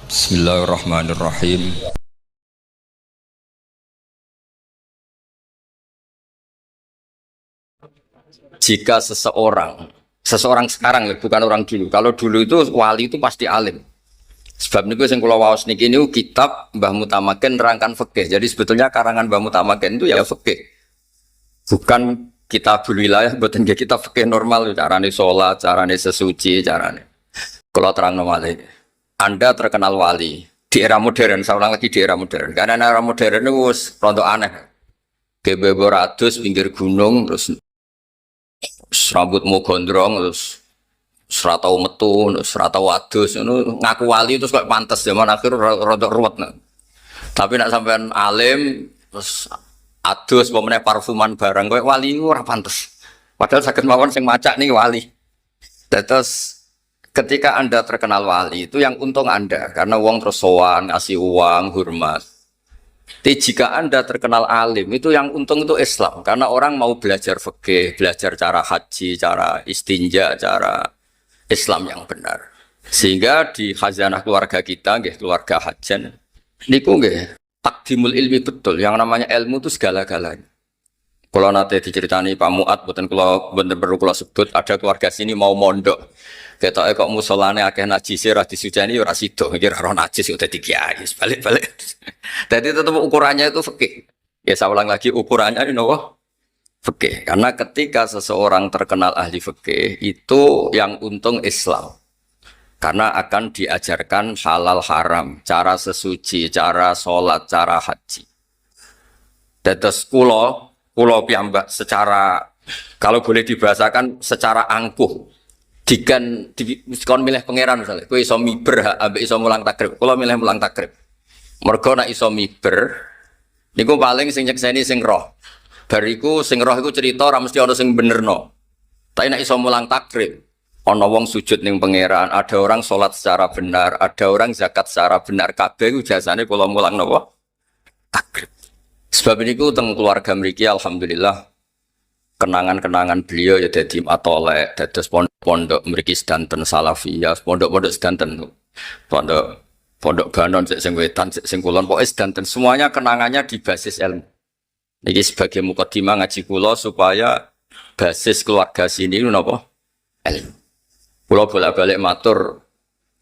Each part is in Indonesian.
Bismillahirrahmanirrahim. Jika seseorang sekarang, bukan orang dulu. Kalau dulu itu wali itu pasti alim. Sebab niku sing kula waos niki niku kitab Mbah Mutamakin nerangkan fikih. Jadi sebetulnya karangan Mbah Mutamakin itu ya fikih. Bukan kitabul wilayah, mboten nggih kitab fikih normal, carane salat, carane sesuci, carane. Kula terangno malih. Anda terkenal wali di era modern, saya ulang lagi di era modern. Karena era modern itu wis rada aneh. Gebebo ratus pinggir gunung terus rambutmu gondrong terus seratau metu, seratau adus, ngaku wali terus kayak pantas zaman akhir rada ruwet. Tapi nak sampean alim terus adus pemenang parfuman barang kayak wali itu ora pantes. Padahal sakit mawon sing macak nih wali. Terus ketika Anda terkenal wali itu yang untung Anda karena uang terus sowan, ngasih uang, hormat. Tapi jika Anda terkenal alim itu yang untung itu Islam karena orang mau belajar fikih, belajar cara haji, cara istinja, cara Islam yang benar. Sehingga di khazanah keluarga kita, nggih keluarga hajan, niku nggih takdimul ilmi betul. Yang namanya ilmu itu segala-galanya. Kalau nanti diceritani Pak Muat, bener perlu kalau sebut ada keluarga sini mau mondok. Ketoknya kok musolane akeh najis ora disuceni ora sida, mikir ora najis udah dikiai, balik-balik. Jadi tetap ukurannya itu fikih. Ya saya ulang lagi ukurannya ini nopo fikih. Karena ketika seseorang terkenal ahli fikih itu yang untung Islam. Karena akan diajarkan halal haram, cara sesuci, cara sholat, cara haji. Dados kulo piyambak secara kalau boleh dibahasakan secara angkuh. Dikon milih pangeran misalnya, kowe iso miber ambek iso mulang takrib. Kula milih mulang takrib. Mergo nek iso miber niku paling sing nyekseni sing roh. Bariku sing roh iku cerita ora mesti ana sing benerno. Tapi nek iso mulang takrib, ana wong sujud ning pangeran, ada orang sholat secara benar, ada orang zakat secara benar. Kabeh iku jasane kula mulang napa? Takrib. Sebab niku teng keluarga mriki alhamdulillah kenangan-kenangan beliau ya dadi matolek, dados pondok mriki sedanten salafiyah, pondok-pondok sedanten. Pondok Banon sing wetan sing kulon pokoke sedanten semuanya kenangannya di basis ilmu. Niki sebagai mukadimah ngaji kula supaya basis keluarga sini napa? Ilmu. Kula bolak-balik matur,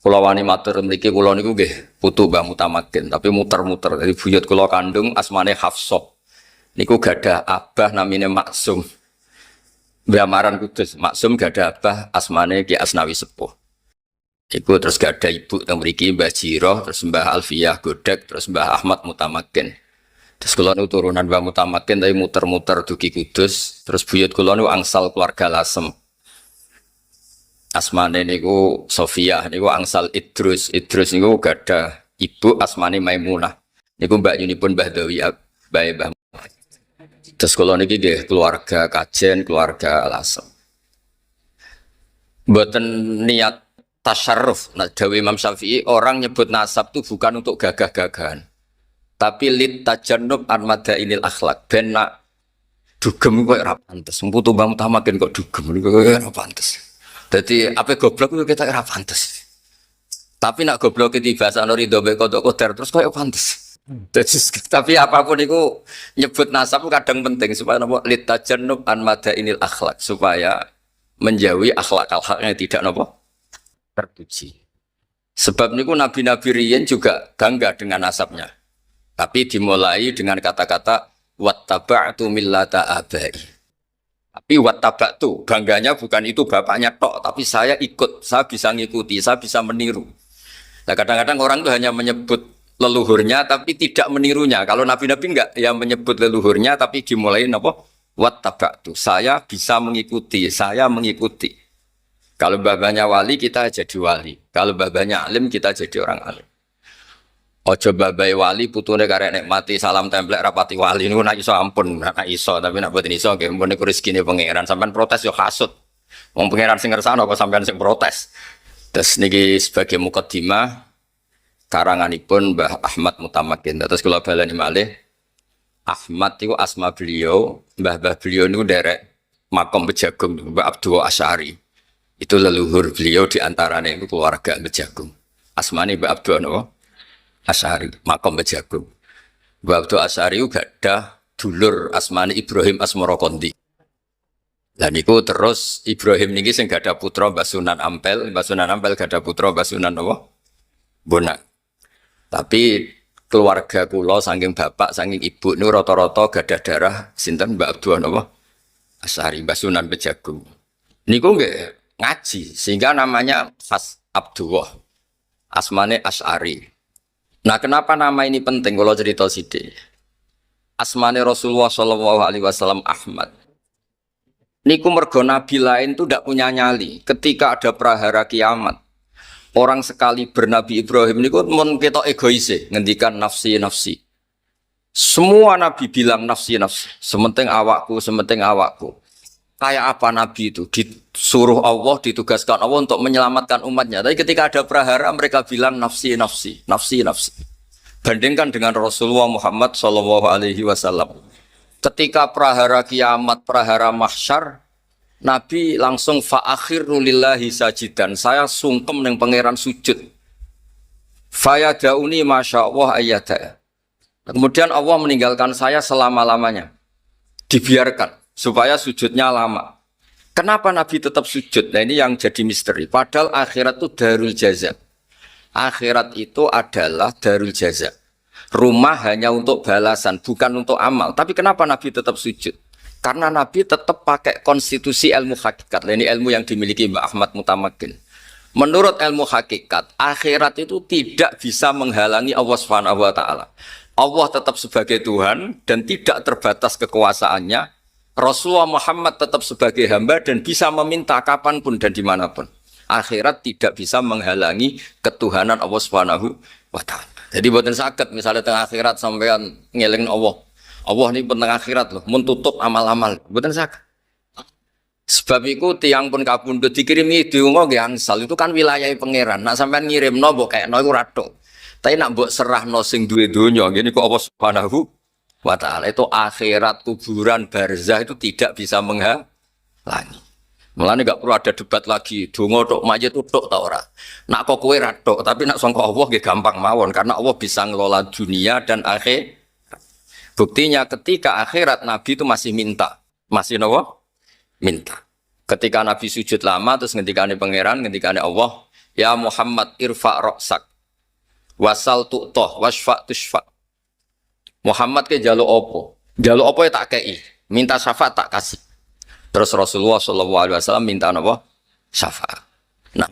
kula wani matur mriki kula niku nggih putu Mbah Mutamakin, tapi muter-muter. Dari buyut kula kandung asmane Hafsah. Niku gadah abah namine Maksum. Mbah Kudus, Maksum gada abah asmane Ki Asnawi Sepuh. Iku terus gada ibu teng mriki Mbah Jiroh, terus Mbah Alfiyah Godek, terus Mbah Ahmad Mutamakin. Terus kula nu turunan Mbah Mutamakin tapi muter-muter dugi Kudus, terus buyut kula nu angsal keluarga Lasem. Asmane niku Sofia, niku angsal Idrus. Idrus niku gada ibu asmane Maimunah. Niku mbak yunipun Mbah Dawi Mbah. Terus kalau niki nggih keluarga kajen, keluarga Lasem. Mboten niat tasyarruf. Nah, dawuh Imam Syafi'i orang nyebut nasab itu bukan untuk gagah-gagahan. Tapi lit tajannub an madainil akhlak. Ben nak dugem kok ora pantes. Mputu Mbah Mutamakin kok dugem niku ora pantes. Dadi ape goblok itu kita ora pantes. Tapi nak goblok iki bahasa Ridho Beko Qadar terus kok pantes. Tapi apapun itu nyebut nasab kadang penting supaya nopo litajannub an madainil akhlak supaya menjauhi akhlak-akhlak yang tidak nopo terpuji. Sebab niku nabi-nabi riyen juga bangga dengan nasabnya. Tapi dimulai dengan kata-kata wattaba'tu millata abai. Tapi wattaba'tu bangganya bukan itu bapaknya tok, tapi saya ikut, saya bisa ngikuti, saya bisa meniru. Nah kadang-kadang orang itu hanya menyebut leluhurnya tapi tidak menirunya. Kalau nabi-nabi enggak yang menyebut leluhurnya tapi dimulai apa? Wattaba'tu. Saya bisa mengikuti, saya mengikuti. Kalau babanya wali kita jadi wali. Kalau babanya alim kita jadi orang alim. Ojo babai wali putune karek nikmati salam templek rapati wali niku nak iso ampun, nak iso tapi nak boten iso nggih mun niku rezekine pangeran. Sampean protes yo hasud. Wong pangeran sing ngersano kok sampean sing protes. Terus niki sebagai mukadimah karanganipun Mbah Ahmad Mutamakin. Terus kula baleni malih Ahmad itu asma beliau, mbah-mbah beliau niku derek makom Bejagung Mbah Abdul Asy'ari. Itu leluhur beliau diantaranya itu keluarga Bejagung. Asmane Mbak Abdul napa? Asy'ari, makom Bejagung. Mbak Abdul Asy'ari gak ada dulur asmane Ibrahim Asmorokondi. Dan niku terus Ibrahim niki sing gak ada putra Mbah Sunan Ampel, Mbah Sunan Ampel gak ada putra Mbah Sunan napa? Bonang. Tapi keluarga kula saking bapak saking ibu niku rata-rata gadah darah sinten Mbak Abdul napa? Asy'ari Mbah Sunan Bejagung. Niku nggih ngaji sehingga namanya Fas Abdullah. Asmane Asy'ari. Nah, kenapa nama ini penting kalau cerita sithik? Asmane Rasulullah Shallallahu alaihi wasallam Ahmad. Niku mergo nabi lain tuh tidak punya nyali. Ketika ada prahara kiamat, orang sekali bernabi Ibrahim niku mun ketok egois ngendikan nafsi nafsi. Semua nabi bilang nafsi nafsi, sementing awakku, sementing awakku. Kayak apa nabi itu disuruh Allah, ditugaskan Allah untuk menyelamatkan umatnya. Tapi ketika ada prahara mereka bilang nafsi nafsi, nafsi nafsi. Bandingkan dengan Rasulullah Muhammad Shallallahu Alaihi Wasallam. Ketika prahara kiamat, prahara mahsyar, Nabi langsung fa'akhiru lillahi sajidan. Saya sungkem neng pangeran sujud. Fayadauni masya Allah ayyadah. Kemudian Allah meninggalkan saya selama-lamanya. Dibiarkan supaya sujudnya lama. Kenapa Nabi tetap sujud? Nah ini yang jadi misteri. Padahal akhirat itu darul jaza. Akhirat itu adalah darul jaza. Rumah hanya untuk balasan, bukan untuk amal. Tapi kenapa Nabi tetap sujud? Karena Nabi tetap pakai konstitusi ilmu hakikat. Nah, ini ilmu yang dimiliki Mbak Ahmad Mutamakin. Menurut ilmu hakikat, akhirat itu tidak bisa menghalangi Allah Subhanahu wa taala. Allah tetap sebagai Tuhan dan tidak terbatas kekuasaannya. Rasulullah Muhammad tetap sebagai hamba dan bisa meminta kapanpun dan dimanapun. Akhirat tidak bisa menghalangi ketuhanan Allah Subhanahu wa taala. Jadi buatan sakit misalnya tengah akhirat sampean ngeling Allah. Allah ini tengah akhirat loh, mentutup amal-amal. Buatan sakit. Sebab itu tiang pun kabundut dikirimi diungo nggih angsal itu kan wilayah pangeran. Nak sampean ngirimno mbok kayakno iku ratok. Tapi nak mbok serahno sing duwe donya ngene kok Allah Subhanahu wa taala itu akhirat kuburan barzah itu tidak bisa menghalangi. Mulane enggak perlu ada debat lagi, donga tok mayit tok ta ora. Nak kok kowe ra tok, tapi nak sangka Allah nggih gampang mawon karena Allah bisa ngelola dunia dan akhir. Buktinya ketika akhirat Nabi itu masih minta. Masih napa? Minta. Ketika Nabi sujud lama terus ngendikane pangeran, ngendikane Allah, "Ya Muhammad irfa' ra'sak. Wasal tu'tah wasfa' tushfa'." Muhammad ke jaluk opo? Jaluk opo ya tak kei. Minta syafaat tak kasih. Terus Rasulullah SAW minta apa? Syafaat. Nah,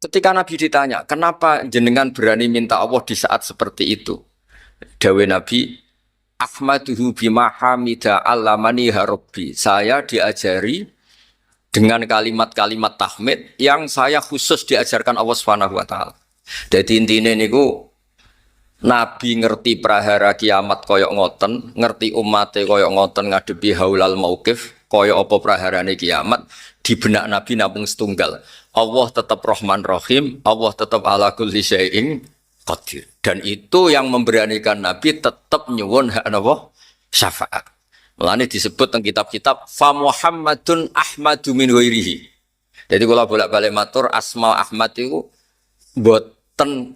ketika Nabi ditanya, kenapa jenengan berani minta Allah di saat seperti itu? Dawe Nabi, Ahmaduhu bimahamida allamani harabbi. Saya diajari dengan kalimat-kalimat tahmid yang saya khusus diajarkan Allah Subhanahu wa taala. Jadi intinya niku Nabi ngerti prahara kiamat koyok ngoten, ngerti umatnya koyok ngoten ngadepi haulal mauqif, koyok apa praharane kiamat, di benak Nabi namung setunggal. Allah tetap Rahman Rahim, Allah tetap ala kulli syai'in qadir. Dan itu yang memberanikan Nabi tetap nyuwun hak napa? Syafaat. Mulane disebut teng kitab-kitab fa Muhammadun Ahmadu min ghairihi. Jadi kalau bolak-balik matur asma Ahmad itu buat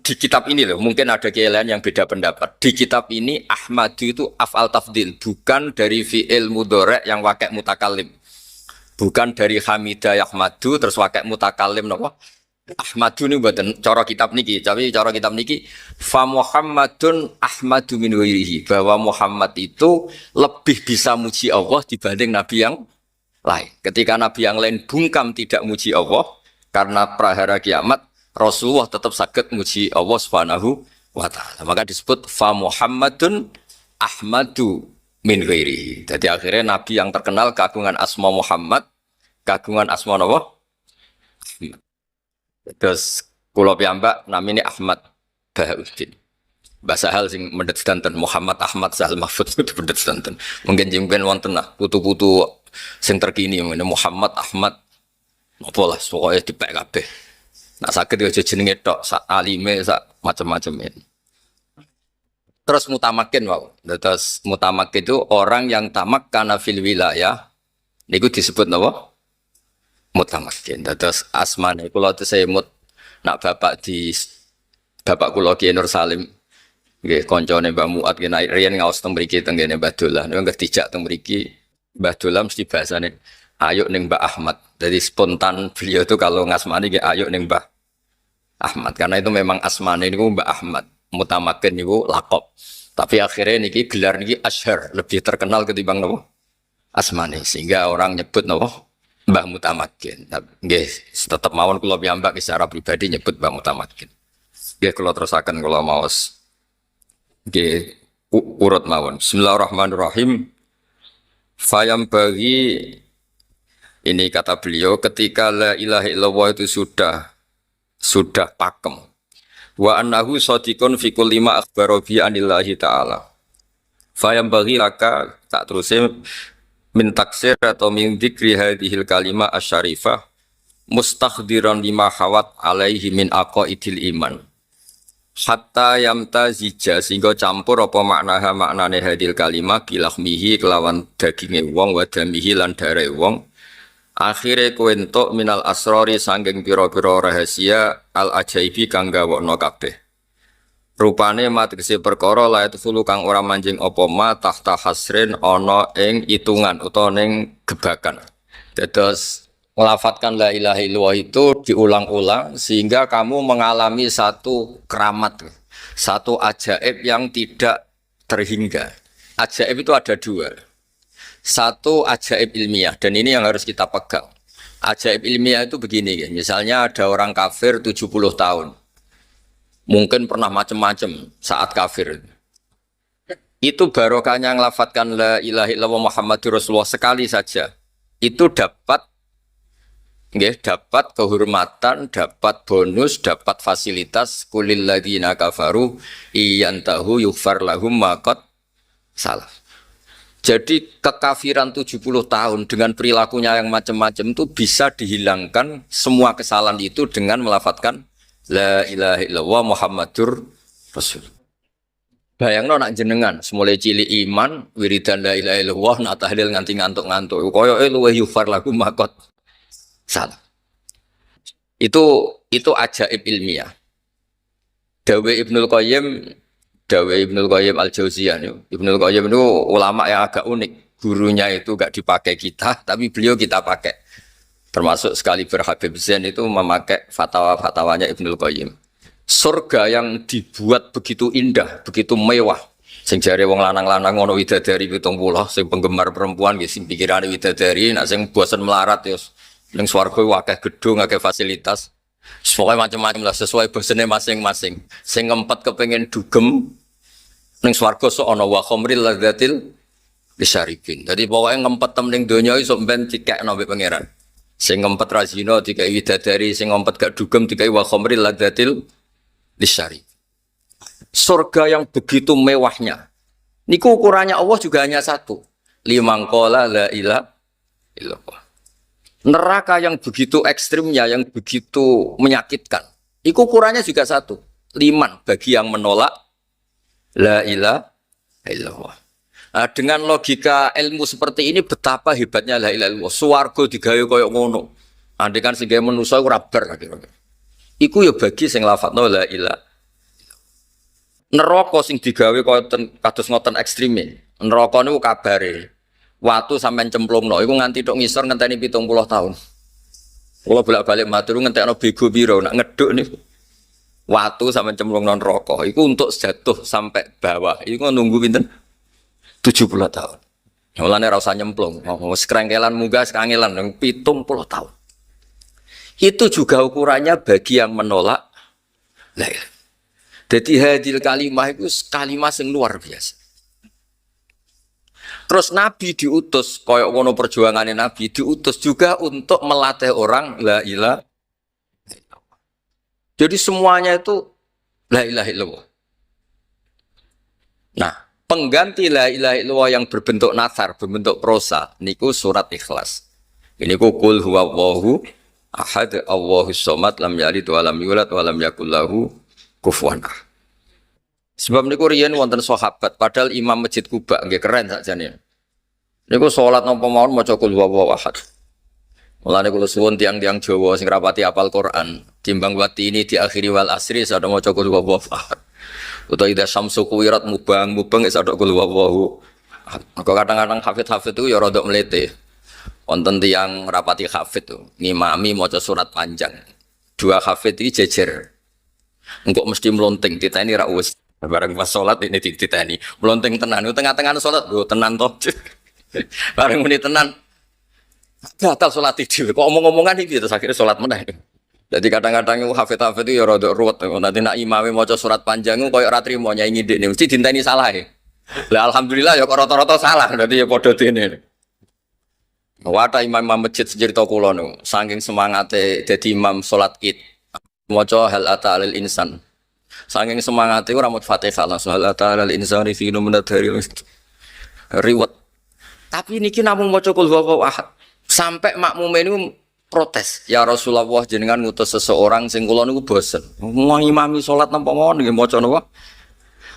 di kitab ini loh, mungkin ada lain yang beda pendapat. Di kitab ini Ahmadu itu af'al tafdil, bukan dari fi'il mudhari' yang wakai mutakalim. Bukan dari hamidah yahmadu terus wakai mutakalim napa? Ahmadu ini buatan cara kitab niki, tapi cara kitab niki fa Muhammadun Ahmadu min ghairihi, bahwa Muhammad itu lebih bisa muji Allah dibanding nabi yang lain. Ketika nabi yang lain bungkam tidak muji Allah karena prahara kiamat, Rasulullah tetap sakit muji Allah Subhanahu wa taala. Maka disebut fa Muhammadun Ahmadu min ghairihi. Jadi akhirnya nabi yang terkenal kagungan asma Muhammad, kagungan asma apa? Ahmad. Terus kula piyambak namine Ahmad Bahauddin. Bahasa hal sing mendet sedanten Muhammad Ahmad Sahal Mahfud itu mendet sedanten. Mungkin wonten lah putu-putu sing terkini Muhammad Ahmad apa lah pokoknya dipek kabeh. Nak sakit aja jenenge tok, sak alime, sak macam-macam ini. Terus mutamakin wow. Terus mutamakin itu orang yang tamak karena fil wilayah. Niku disebut napa? Mutamakin. Terus asmane kula saya nak bapak di Bapak kula Kiai Nur Salim nggih kancane Mbah Muat nggih naik riyen ngaos teng mriki teng ngene Mbah Dolah. Niku nggih dijak teng mriki Mbah Dolah mesti bahasane ayo ning Mbah Ahmad. Jadi spontan beliau itu kalau ngasmani nggih ayo ning Mbah Ahmad karena itu memang asmane niku Mbah Ahmad. Mutamakin niku lakop. Tapi akhirnya niki gelar niki asyhar, lebih terkenal ketimbang napa? Asmane sehingga orang nyebut napa? Mbah Mutamakin. Nggih, tetep mawon kula piyambak secara pribadi nyebut Mbah Mutamakin. Nggih kula terusaken kula maos. Nggih urut mawon. Bismillahirrahmanirrahim. Fayam bagi ini kata beliau ketika la ilaha illallah itu sudah pakem. Wa annahu shadiqun fi kulli ma akhbara bi anillahi ta'ala. Fayam bagi laka tak terusé min taksir atau min dzikri hadhil kalimah asyarifah mustakhdiran lima hawat alaihi min aqaidil iman. Hatta yamtazija sehingga campur apa maknane hadil kalimah bilahmihi kelawan daginge wong wa damihi lan dare wong. Akhire kowe entuk minal asrori sangking pira-pira rahasia al ajaibi kang gawokno kabeh. Rupane mategese perkara la itu kang ora manjing apa ma tahta hasrin ana ing itungan utawa ning gebakan. Dados melafatkan la ilaha illallah itu diulang-ulang sehingga kamu mengalami satu keramat, satu ajaib yang tidak terhingga. Ajaib itu ada dua. Satu ajaib ilmiah dan ini yang harus kita pegang. Ajaib ilmiah itu begini, misalnya ada orang kafir 70 tahun. Mungkin pernah macam-macam saat kafir. Itu barokahnya ngelafatkan la ilaha illallah Muhammadur Rasulullah sekali saja. Itu dapat kehormatan, dapat bonus, dapat fasilitas kulil ladzina kafaru iyantahu yughfar lahum ma qad salaf. Jadi kekafiran 70 tahun dengan perilakunya yang macam-macam itu bisa dihilangkan semua kesalahan itu dengan melafatkan la ilaha illallah Muhammadur Rasul. Bayangno nak jenengan semulai cilik iman wiridan la ilaha illallah nak tahlil nganti ngantuk-ngantuk. Koyoke luwih yughfar lahum ma qad salah. Itu ajaib ilmiah. Dawe Ibnul Qayyim Al-Jauziyah. Ibnul Qayyim itu ulama yang agak unik. Gurunya itu gak dipakai kita, tapi beliau kita pakai. Termasuk sekali Habib Zain itu memakai fatwa-fatwanya Ibnul Qayyim. Surga yang dibuat begitu indah, begitu mewah. Sing jare wong lanang-lanang ngono widadari 70, sing penggemar perempuan nggih sing pikirane widadari, nek sing bosen melarat ya ning swarga akeh gedung, akeh fasilitas. Pokoknya macam-macam lah sesuai bosennya masing-masing. Sing ngempet kepengin dugem ning swarga sok ana wa khamril ladzatil lisyaribin. Jadi pokoknya ngempet tem ning donya iso ben dikekno mbek pangeran. Sing ngempet ra zina dikai widadari, sing ngempet gak dugem dikai wa khamril ladzatil lisyaribin. Surga yang begitu mewahnya. Niku ukurannya Allah juga hanya satu. Liman qala la ilaha illallah. Neraka yang begitu ekstrimnya, yang begitu menyakitkan. Itu ukurannya juga satu. Liman bagi yang menolak la ilaha illallah. Nah, dengan logika ilmu seperti ini betapa hebatnya la ilaha illallah. Swarga digawe koyo ngono. Andai kan sing gawe manusa ora bar kira-kira. Iku ya bagi sing lafadzno la ilaha. Neraka sing digawe koyo kados ngoten ekstreme. Neraka niku kabare watu sampean cemplungno iku nganti tok ngisor ngenteni 70 tahun. Kula bolak-balik matur ngentekno bego piro nak ngeduk niku. Watu sampean cemplungno neraka iku untuk jatuh sampai bawah. Iku nunggu pinten? 70 tahun. Mulane ora usah nyemplung. Wis krengkelan munggah kangelan 70 tahun. Itu juga ukurannya bagi yang menolak la ilaha. Jadi hadil kalimah itu kalimah yang luar biasa. Terus Nabi diutus, koyok wono perjuangannya Nabi diutus juga untuk melatih orang la ilaha. Jadi semuanya itu la ilaha illallah. Nah, pengganti la ilaha illallah yang berbentuk nathar, berbentuk prosa, niku surat Ikhlas. Ini ku qul huwallahu ahad Allahus samad lam yalid wa lam yulad wa lam yakul lahu kufuwan ahad. Sebab niku riyen wonten sahabat padahal imam Masjid Kuba nggih keren sakjane. Niku salat napa mawon maca qul huwallahu ahad. Mulane kula suwun tiang-tiang Jawa sing rapati apal Quran, timbang wati ini diakhiri wal asri sada maca qul huwallahu ahad. Utawa idza syamsu kuwirat mubang sada qul huwallahu ahad. Maka kadang-kadang hafid-hafid itu ya rada mlete. Wonten tiang rapati hafid tuh, ngimami maca surat panjang. Dua hafid iki jejer. Engko mesti melonting diteni ra wis. Bareng pas salat ini diteni. Melonting tenan, tengah-tengah salat lho tenan to. Bareng muni tenan batal sholat tidur. Kok omong-omongan iki terus akhirnya sholat meneh. Jadi kadang-kadang itu hafid-hafid itu ya rada ruwet. Nanti nak imame maca surat panjang itu koyo ora trimo nyai ngindik mesti dinteni salah ya. Lah alhamdulillah ya kok rata-rata salah. Dadi ya padha dene. Wata imam masjid cerita kula niku saking semangate dadi imam salat Id. Maca hal ata alil insan. Saking semangate ora mau Fatihah langsung hal ata alil insani fi numunadari. Riwet. Tapi niki namung maca qul huwallahu ahad. Sampai makmume niku protes, ya Rasulullah jenengan ngutus seseorang sing kula niku bosen. Wong ngimami salat napa mawon nggih maca napa?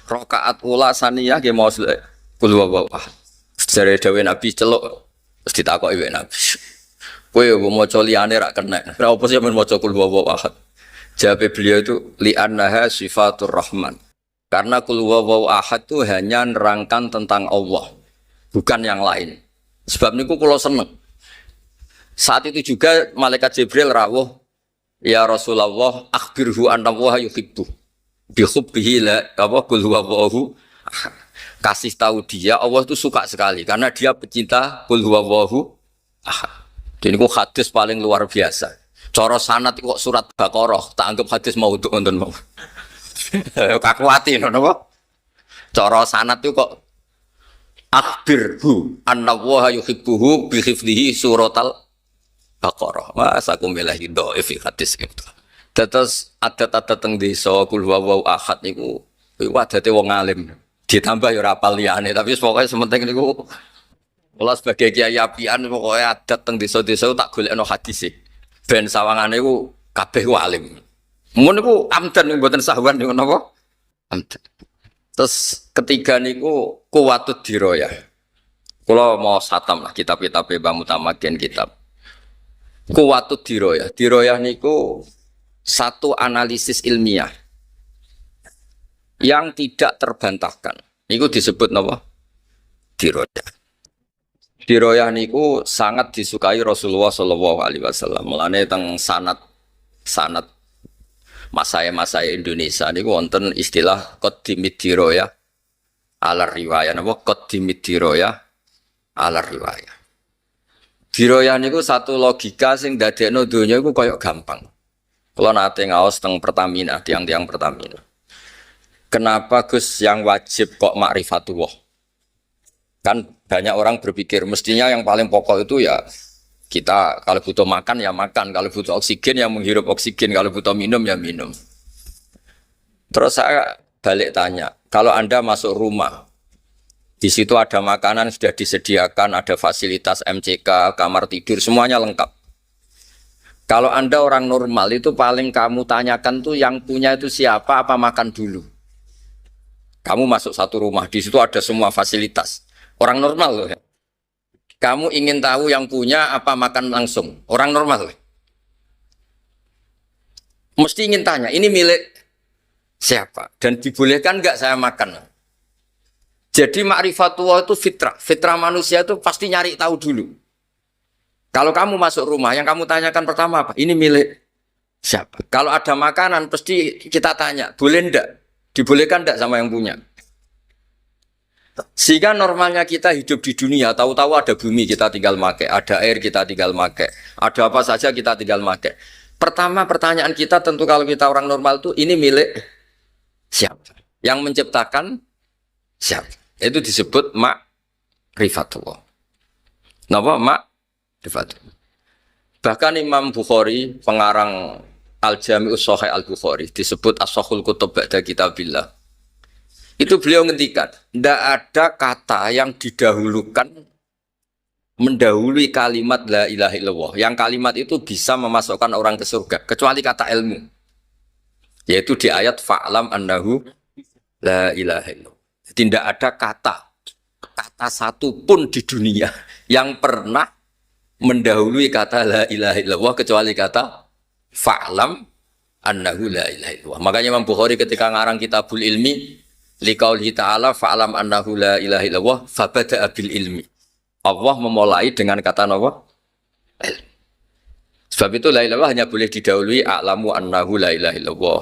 Rakaat ula saniyah nggih maca qul huwallahu ahad. Jare dawuh Nabi celuk terus ditakoki wek Nabi. Kowe yo maca liyane ra kena. Ora apa sih men maca qul huwallahu ahad. Jawab beliau itu li'annaha sifatur rahman. Karena qul huwallahu ahad itu hanya nerangkan tentang Allah, bukan yang lain. Sebab niku kula seneng. Saat itu juga malaikat Jibril rawuh, ya Rasulullah, akhbirhu anna wa yuhibbu. Bi hubbihi la qul huwallahu. Kasih tahu dia Allah itu suka sekali karena dia pecinta qul huwallahu ahad. Jadi itu hadis paling luar biasa. Cara sanad kok surat Baqarah, tak anggap hadis maudhu wonten mau. Kakuati napa? Cara sanad itu kok akhbirhu anna wa yuhibbuhu bi hifdhihi suratal Baqarah. Masa aku melahi dhaif hadis gitu. Terus adat-adat teng desa kul huwallahu ahad niku adate wong alim. Ditambah ya ora apal liyane, tapi pokoke sementing niku kula sebagai kiai apian pokoke adat teng desa-desa tak golekno hadis e. Ben sawangane iku kabeh ku alim. Mun niku amdan mboten sahwan niku napa? Amdan. Terus ketiga niku kuwatut dirayah. Kula mau satam lah kitab-kitab Mbah Mutamakin kitab. Kuwatut dirayah. Dirayah niku satu analisis ilmiah yang tidak terbantahkan. Niku disebut napa? Dirayah. Dirayah niku sangat disukai Rasulullah sallallahu alaihi wasallam. Mulane teng sanad masaya Indonesia niku wonten istilah qaddimid dirayah ala riwayah. Napa qaddimid dirayah ala riwayah. Dirayah niku satu logika sing dadekno donya iku koyo gampang. Kula nate ngaos teng Pertamina, tiang-tiang Pertamina. Kenapa Gus yang wajib kok ma'rifatullah? Kan banyak orang berpikir mestinya yang paling pokok itu ya kita kalau butuh makan ya makan, kalau butuh oksigen ya menghirup oksigen, kalau butuh minum ya minum. Terus saya balik tanya, kalau Anda masuk rumah, di situ ada makanan sudah disediakan, ada fasilitas MCK, kamar tidur, semuanya lengkap. Kalau Anda orang normal itu paling kamu tanyakan tuh yang punya itu siapa, apa makan dulu. Kamu masuk satu rumah, di situ ada semua fasilitas. Orang normal loh ya. Kamu ingin tahu yang punya apa makan langsung. Orang normal loh. Mesti ingin tanya, ini milik siapa? Dan dibolehkan nggak saya makan? Jadi ma'rifatullah itu fitrah. Fitrah manusia itu pasti nyari tahu dulu. Kalau kamu masuk rumah, yang kamu tanyakan pertama apa? Ini milik siapa? Kalau ada makanan, pasti kita tanya, boleh ndak? Dibolehkan ndak sama yang punya? Sehingga normalnya kita hidup di dunia, tahu-tahu ada bumi kita tinggal make, ada air kita tinggal make, ada apa saja kita tinggal make. Pertama pertanyaan kita tentu kalau kita orang normal itu, ini milik siapa? Yang menciptakan siapa? Itu disebut ma'rifatullah. Napa ma'rifatullah? Bahkan Imam Bukhari, pengarang Al-Jami'us Shahih Al-Bukhari, disebut As-Shahul Kutub Ba'da Kitabillah. Itu beliau ngendikan, tidak ada kata yang didahulukan mendahului kalimat la ilaha illallah. Yang kalimat itu bisa memasukkan orang ke surga, kecuali kata ilmu. Yaitu di ayat fa'lam annahu la ilaha illallah. Tidak ada kata satu pun di dunia yang pernah mendahului kata la ilaha illallah kecuali kata fa'lam annahu la ilaha illallah. Makanya Imam Bukhari ketika ngarang kitabul ilmi liqaulihi ta'ala fa'lam annahu la ilaha illallah fabada'a bil ilmi. Allah memulai dengan kata apa? Ilmi. Sebab itu la ilaha illallah hanya boleh didahului a'lamu annahu la ilaha illallah.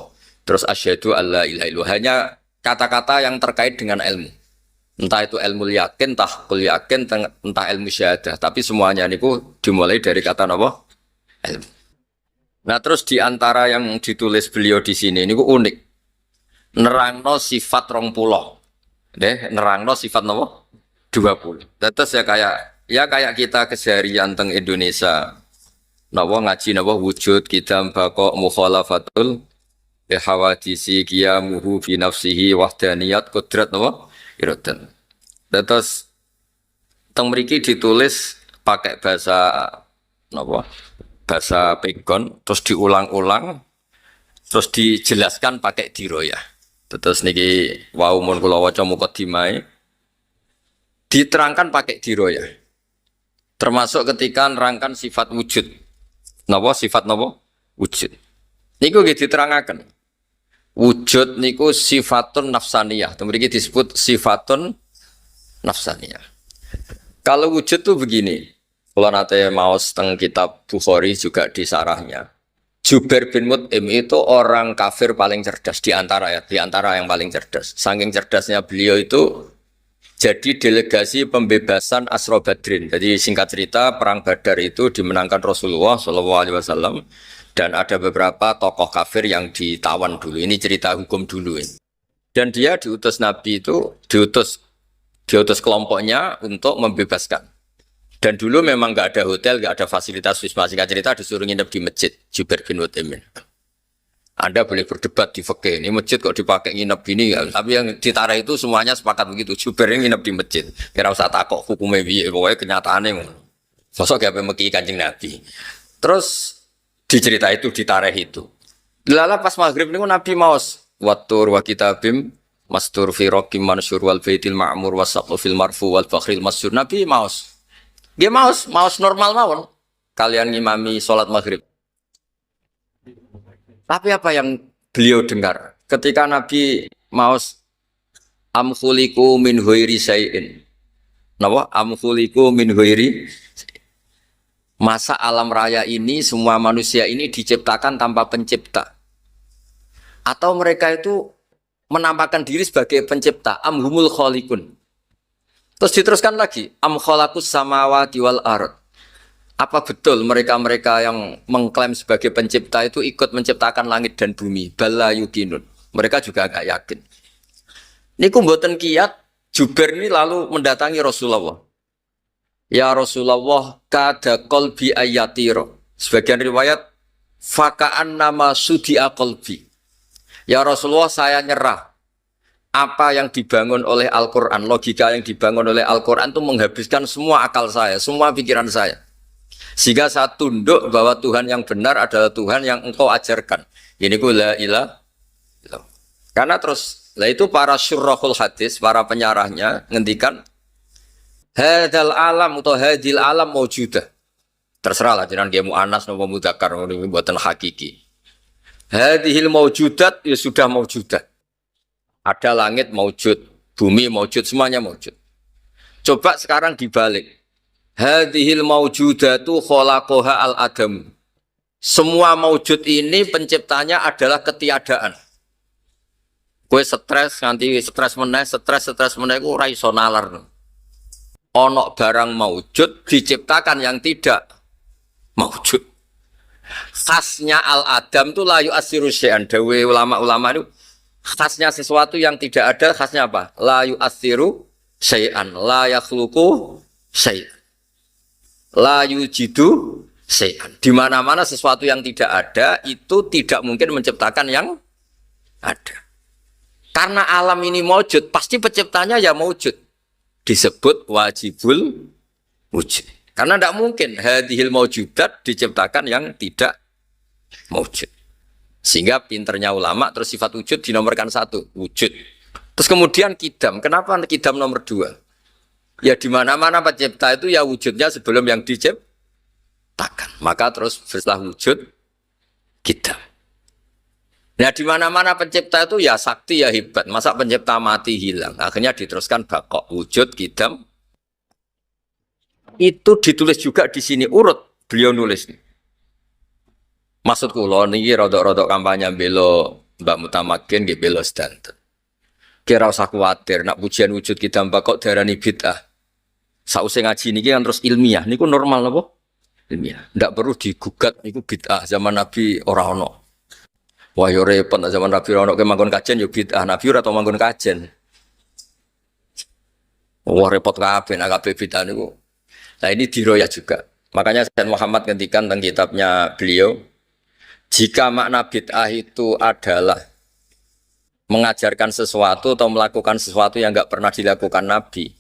Terus asyhadu alla ilaha illallah. Hanya kata-kata yang terkait dengan ilmu. Entah itu ilmu yakin, entah kul yakin, entah ilmu syahadah. Tapi semuanya ini dimulai dari kata apa? Ilmu. Nah terus diantara yang ditulis beliau di sini ini unik. Nerangno sifat 20. Nerangno sifat apa? 20. Terus ya kayak kita keseharian teng Indonesia. Napa ngaji napa wujud kita bako mukhalafatul hawadisi qiyamuhu fi nafsihi wahdaniyat qudrat napa? Iradan. Terus teng mriki ditulis pakai bahasa napa? Bahasa pegon terus diulang-ulang terus dijelaskan pakai diroyah. Terus niki wau mun kula waca mukadimah diterangkan pakai diroyah. Termasuk ketika nerangkan sifat wujud. Napa sifat napa? Wujud. Niku nggih diterangaken. Wujud niku sifatun nafsaniyah. Mriki disebut sifatun nafsaniyah. Kalau wujud tuh begini. Kalau nanti maos teng kitab Bukhari juga di sarahnya. Jubair bin Mut'im itu orang kafir paling cerdas di antara yang paling cerdas. Saking cerdasnya beliau itu jadi delegasi pembebasan Asra Badrin. Jadi singkat cerita perang Badar itu dimenangkan Rasulullah SAW. Dan ada beberapa tokoh kafir yang ditawan dulu. Ini cerita hukum dulu ini. Dan dia diutus Nabi itu, diutus kelompoknya untuk membebaskan. Dan dulu memang nggak ada hotel, nggak ada fasilitas wisma. Singkat cerita disuruh nginep di masjid Jubair bin Mut'im. Anda boleh berdebat di fikih. Ini masjid kok dipakai nginep gini ya. Tapi yang ditara itu semuanya sepakat begitu. Jubair nginep di masjid. Kira usah takok hukumnya piye. Pokoknya kenyataannya ngono. Sosok gak meki Kanjeng Nabi. Terus dicerita itu di tarikh itu. Lala pas maghrib niku Nabi maos watur wa kitabim mastur fi raqim mansur wal baitil ma'mur wasaqu fil marfu wal fakhril masyhur. Nabi maos. Dia maos normal mawon. Kalian ngimami salat maghrib. Tapi apa yang beliau dengar ketika Nabi maos am khuliqu min ghairi syai'in. Napa am khuliqu min ghairi masa alam raya ini, semua manusia ini diciptakan tanpa pencipta. Atau mereka itu menampakkan diri sebagai pencipta. Amhumul khaliqun. Terus diteruskan lagi. Am khalaqus samawati wal ard. Apa betul mereka-mereka yang mengklaim sebagai pencipta itu ikut menciptakan langit dan bumi? Bala yukinun. Mereka juga agak yakin. Niku mboten kiyat, Jubair ini lalu mendatangi Rasulullah. Ya Rasulullah kada qalbi ayatiro. Sebagian riwayat faka'an nama sudi'a qalbi. Ya Rasulullah saya nyerah. Apa yang dibangun oleh Al-Quran, logika yang dibangun oleh Al-Quran itu menghabiskan semua akal saya, semua pikiran saya. Sehingga saya tunduk bahwa Tuhan yang benar adalah Tuhan yang engkau ajarkan. Ini ku la ilaha illallah. Karena terus, lah itu para syurrahul hadis, para penyarahnya ngendikan hadal alam atau hadil alam maujudah. Terserah lah jangan dia mu'anas nopo mudzakkar ini buatan hakiki. Hadhil maujudat ya sudah maujudat. Ada langit maujud, bumi maujud, semuanya maujud. Coba sekarang dibalik. Hadhil maujudatu khalaqaha al-adam. Semua maujud ini penciptanya adalah ketiadaan. Kowe stres nganti stres meneh ku ora iso nalar. Onok barang maujud diciptakan yang tidak maujud. Khasnya al-adam itu layu asiru syai'an. Dawe ulama-ulama itu khasnya sesuatu yang tidak ada, khasnya apa? Layu asiru syai'an, la yakhluqu syai'an, la yujidu syai'an. Di mana-mana sesuatu yang tidak ada itu tidak mungkin menciptakan yang ada. Karena alam ini maujud, pasti penciptanya ya maujud. Disebut wajibul wujud. Karena tidak mungkin hadhil maujudat diciptakan yang tidak maujud. Sehingga pinternya ulama terus sifat wujud dinomorkan 1, wujud. Terus kemudian kidam. Kenapa kidam nomor 2? Ya di mana-mana pencipta itu ya wujudnya sebelum yang takkan. Maka terus setelah wujud kita. Nah di mana-mana pencipta itu ya sakti ya hebat. Masa pencipta mati hilang. Akhirnya diteruskan bakok wujud kidam. Itu ditulis juga di sini urut beliau nulis. Maksudku loh niki rodok-rodok kampanye belo Mbak Mutamakin nggih belo sedanten. Kira usah khawatir nak pujian wujud kidam bakok darani bid'ah. Sausé ngaji niki kan terus ilmiah. Niku normal napa? Ilmiah. Ndak perlu digugat niku bid'ah zaman Nabi ora ono. Wah yo repot zaman Nabi ora ono ke manggon kajen yo bid'ah. Nabi ora tau manggon kajen. Wah repot kabeh nak kabeh bid'ah niku. Nah ini diroyah juga. Makanya Sayyid Muhammad ngendikan tentang kitabnya beliau, jika makna bid'ah itu adalah mengajarkan sesuatu atau melakukan sesuatu yang nggak pernah dilakukan Nabi,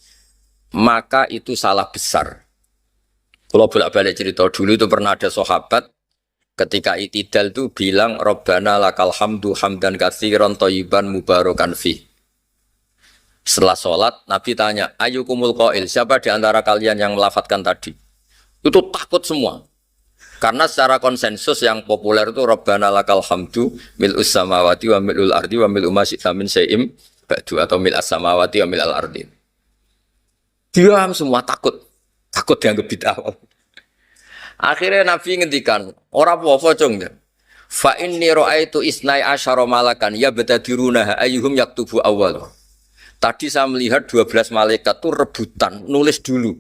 maka itu salah besar. Kalau bolak-balik cerita dulu itu pernah ada sahabat ketika itidal itu bilang Rabbana lakal hamdu hamdan katsiran thayyiban mubarakan fi. Setelah sholat Nabi tanya ayyukumul qail, siapa di antara kalian yang melafadzkan tadi? Itu takut semua. Karena secara konsensus yang populer itu Rabbana lakal hamdu mil'us samawati wa mil'ul ardi wa mil'u ma syi'ta min syai'im ba'du atau mil'as samawati wa mil'al ardi. Diam semua takut. Takut dianggap bid'ah. Akhirnya Nabi ngendikan, ora apa-apa cung. Fa inni ra'aitu isnai asyara malakan yabtadiruna ayyuhum yaktubu awwal. Tadi saya melihat 12 malaikat itu rebutan nulis dulu.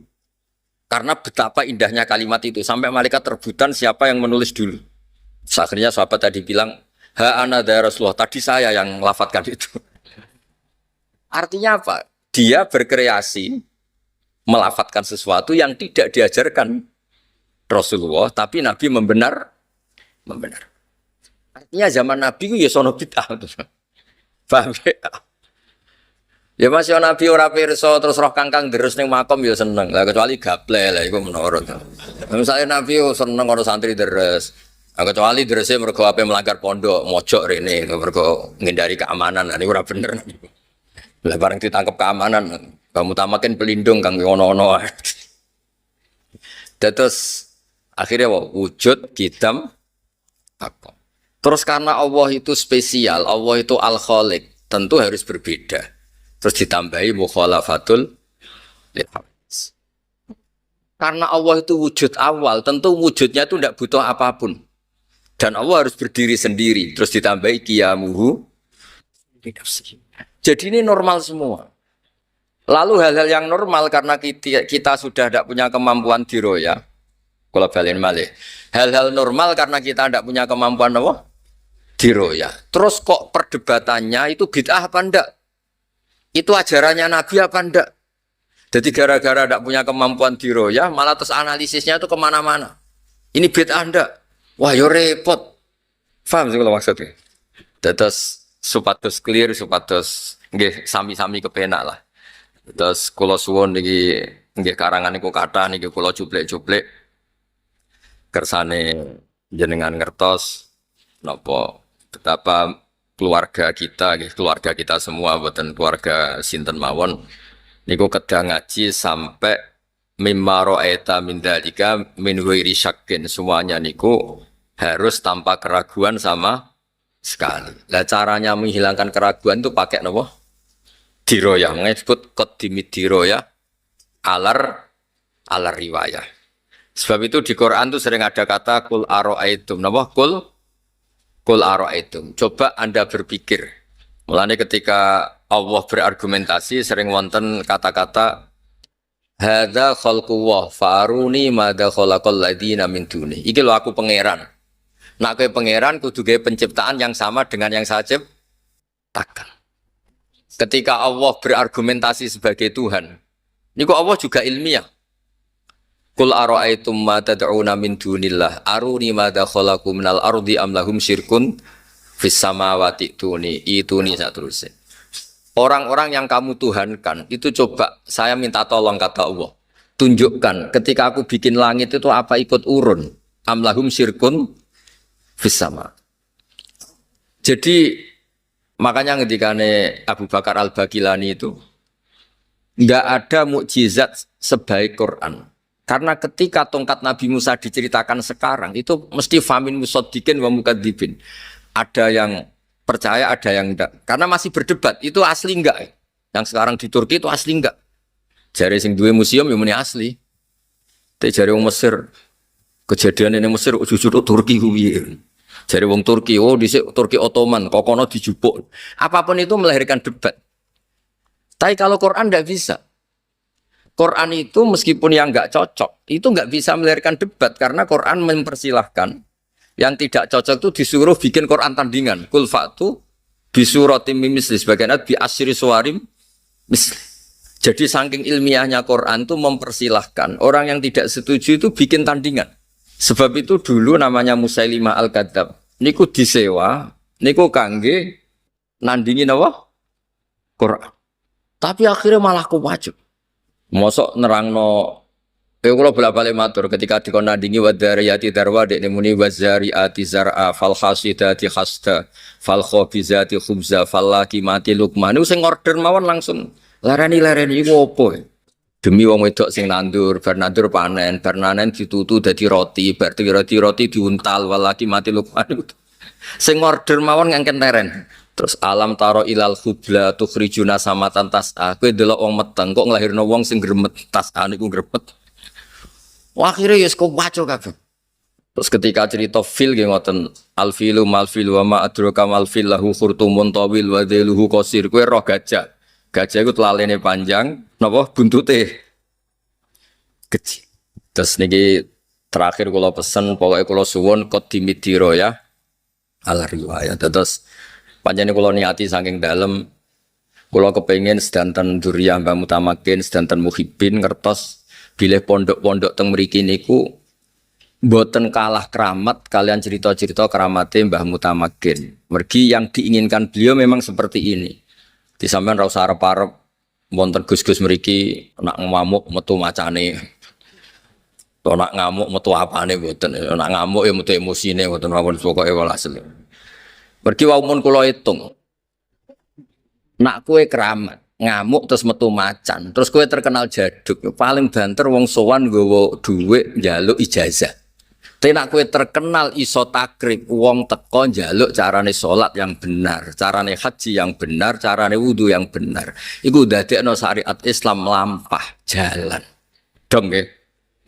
Karena betapa indahnya kalimat itu sampai malaikat rebutan siapa yang menulis dulu. Akhirnya sahabat tadi bilang, "Ha ana ya Rasulullah, tadi saya yang lafadzkan itu." Artinya apa? Dia berkreasi melafadzkan sesuatu yang tidak diajarkan Rasulullah, tapi Nabi membenar. Artinya zaman Nabi itu ya sono bid'ah. Paham ya? Ya masih Nabi ora pirsa terus roh kangkang terus ning makom ya seneng. Lah kecuali gaple lah iku menurut. Misalnya Nabi yo seneng karo santri deres. Kecuali derese mergo ape melanggar pondok, mojok rene mergo ngindari keamanan. Ini ora bener. Lah bareng ditangkap keamanan, kamu tamakin pelindung kang ono-ono. Terus akhirnya wujud kidam apa? Terus karena Allah itu spesial, Allah itu Al-Khaliq, tentu harus berbeda. Terus ditambahi mukhalafatul lil hawadits. Karena Allah itu wujud awal, tentu wujudnya itu tidak butuh apapun. Dan Allah harus berdiri sendiri. Terus ditambahi qiyamuhu. Jadi ini normal semua. Lalu hal-hal yang normal karena kita sudah tidak punya kemampuan diroya. Kalau balen malih. Hal-hal normal karena kita tidak punya kemampuan apa? Diroya. Terus kok perdebatannya itu bid'ah apa enggak? Itu ajarannya Nabi apa enggak? Jadi gara-gara tidak punya kemampuan diroyah, malah terus analisisnya itu kemana-mana. Ini bid'ah enggak? Wah yo repot. Paham sih kalau maksudnya? Terus supados clear, supados nggih sami-sami kepenak lah. Terus kula suwun niki nggih karangan niku kathah niki kula cuplek-cuplek kersane jenengan ngertos napa betapa keluarga kita semua, buatan keluarga sinten mawon niku kedah ngaji sampai mimma ra'aita min dzalika min ghairi syakkin, semuanya niku harus tanpa keraguan sama sekali. Lah caranya menghilangkan keraguan itu pakai napa? Diroyah, disebut qaddimid diroyah alar riwayah. Sebab itu di Quran tuh sering ada kata qul ara'aitum, napa? Qul ara'aitum. Coba Anda berpikir. Mulane ketika Allah berargumentasi sering wonten kata-kata hadza khalqullah faruni madza khalaqal ladina min duni. Iki lho aku pangeran. Nak kowe pangeran kudu gawe penciptaan yang sama dengan yang saya ciptakan. Ketika Allah berargumentasi sebagai Tuhan, niku Allah juga ilmiah. Qul ara'aitum ma tad'una min dunillah aruni madza khalaqu minal ardi am lahum syirkun fis samawati ituni saterusé. Orang-orang yang kamu tuhankan itu coba saya minta tolong kata Allah. Tunjukkan ketika aku bikin langit itu apa ikut urun? Am lahum syirkun fis sama. Jadi makanya ketikane Abu Bakar Al-Baqilani itu enggak ada mukjizat sebaik Quran. Karena ketika tongkat Nabi Musa diceritakan sekarang, itu mesti famin musaddiqin wa mukadzibin. Ada yang percaya, ada yang enggak. Karena masih berdebat, itu asli enggak? Yang sekarang di Turki itu asli enggak? Jari sing duwe museum yang muni asli. Tapi jari wong Mesir, kejadian ini Mesir jujur Turki kuwi. Jari wong Turki, oh dhisik Turki Ottoman, kok kono dijupuk. Apapun itu melahirkan debat. Tapi kalau Quran enggak bisa. Quran itu meskipun yang enggak cocok, itu enggak bisa melahirkan debat karena Quran mempersilahkan yang tidak cocok itu disuruh bikin Quran tandingan. Kul fa'tu bisuratim misli sebagian ayat bi asyri suwarim misli. Jadi saking ilmiahnya Quran itu mempersilahkan orang yang tidak setuju itu bikin tandingan. Sebab itu dulu namanya Musailimah Al-Kadzab. Niku disewa, niku kangge nandingin apa? Quran. Tapi akhirnya malah kewajib. Mosok nerangno kula bolak-balik matur ketika dikon nandingi wadariyati darwa dekne muni wazariati zar'a fal hasidati khasta fal khabizati khubza fal laqimati luqman sing order mawon langsung lareni iku opo demi wong wedok sing nandur bar nandur panen ditutu dadi roti bar roti diuntal wal laqimati luqman sing order mawon ngangken leren. Terus alam taro ilal khubla tukhrijuna samatan tas'a. Kowe delok wong meteng kok nglahirno wong sing gremet tas'a niku gremet. Wah akhirnya ya kok waco kabeh. Terus ketika cerita fil nggih ngoten alfilu malfil wa ma adraka malfil lahu khurtumun tawil wa dhailuhu qasir. Kowe roh gajah. Gajah iku telalene panjang, napa buntute kecil. Terus niki terakhir kula pesen pokoknya kula suwun qadimidiro ya. Al riwayat terus panjane kula niati saking dalem kula kepengin sedanten duriyah Mbah Mutamakin sedanten muhibbin ngertos bilih pondok-pondok teng mriki niku mboten kalah keramat kalian cerita-cerita keramate Mbah Mutamakin. Mergi yang diinginkan beliau memang seperti ini. Di sampean ra usah arep-arep wonten Gus-gus mriki nak ngamuk metu macane. Nak ngamuk metu apane mboten. Nak ngamuk ya metu emosine mboten mawon pokoke walhasil. Mergi wau mun kula hitung. Nak kowe keramat, ngamuk terus metu macan, terus kowe terkenal jaduk, paling banter wong sowan nggawa dhuwit njaluk ijazah. Tapi nak kowe terkenal iso takrib, wong teko njaluk carane salat yang benar, carane haji yang benar, carane wudu yang benar. Iku dadekno syariat Islam lampah jalan. Dong nggih.